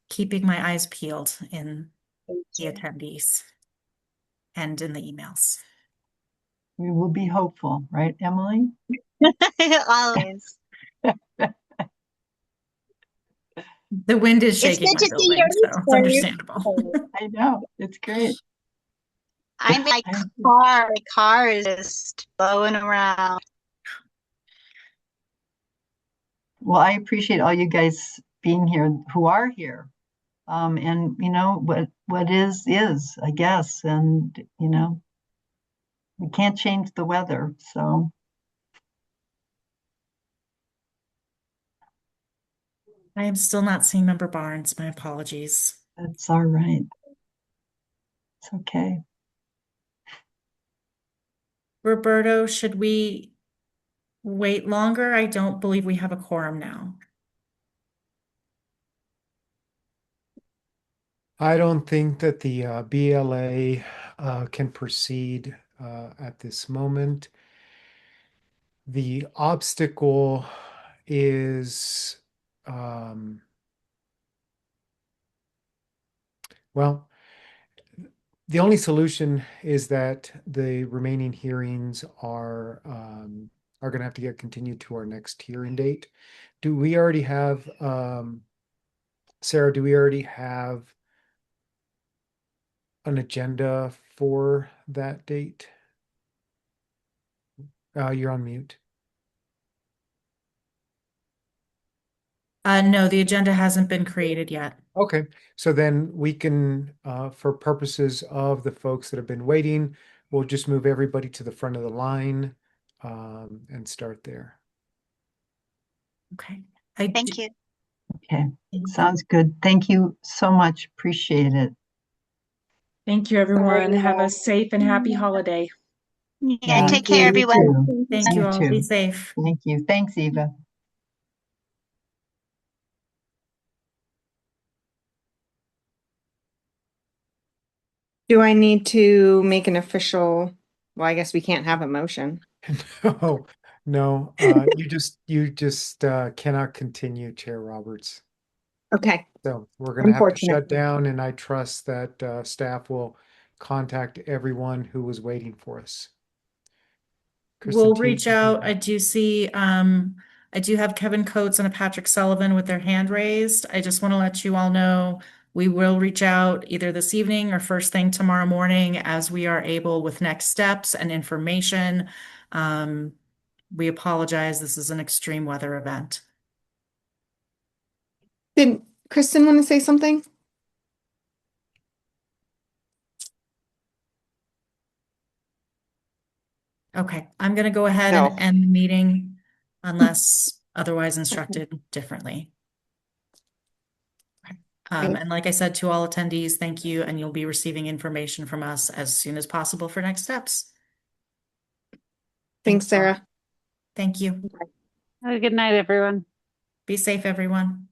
Keeping my eyes peeled in the attendees and in the emails. We will be hopeful, right, Emily? Always. The wind is It's shaking good my to see building, so it's your understandable. I know, it's great. I'm in my car. My car is just blowing around. Well, I appreciate all you guys being here who are here. And you know, what is, I guess. And you know, we can't change the weather, so I am still not seeing Member Barnes. My apologies. that's all right. It's okay. Roberto, should we wait longer? I don't believe we have a quorum now. I don't think that the BLA can proceed at this moment. The obstacle is, well, the only solution is that the remaining hearings are going to have to get continued to our next hearing date. Do we already have, Sarah, do we already have an agenda for that date? You're on mute. No, the agenda hasn't been created yet. Okay, so then we can, for purposes of the folks that have been waiting, we'll just move everybody to the front of the line and start there. Okay. Thank you. Okay, sounds good. Thank you so much. Appreciate it. Thank you, everyone. Have a safe and happy holiday. Yeah, take care, You everyone. too. Thank you all. Be too. safe. Thank you. Thanks, Eva. Do I need to make an official? Well, I guess we can't have a motion. No, no, you just cannot continue, Chair Roberts. Okay. So we're going to have to Unfortunate. shut down, and I trust that staff will contact everyone who was waiting for us. We'll Christine, reach out. I do see, I do have Kevin Coates and a Patrick Sullivan with their hand raised. I just want to let you all know we will reach out either this evening or first thing tomorrow morning as we are able with next steps and information. We apologize. This is an extreme weather event. Did Kristen want to say something? Okay, I'm going to go ahead No. and end the meeting unless otherwise instructed differently. Okay. And like I said to all attendees, thank you, and you'll be receiving information from us as soon as possible for next steps. Thanks, Sarah. Thank you. Have a good night, everyone. Be safe, everyone.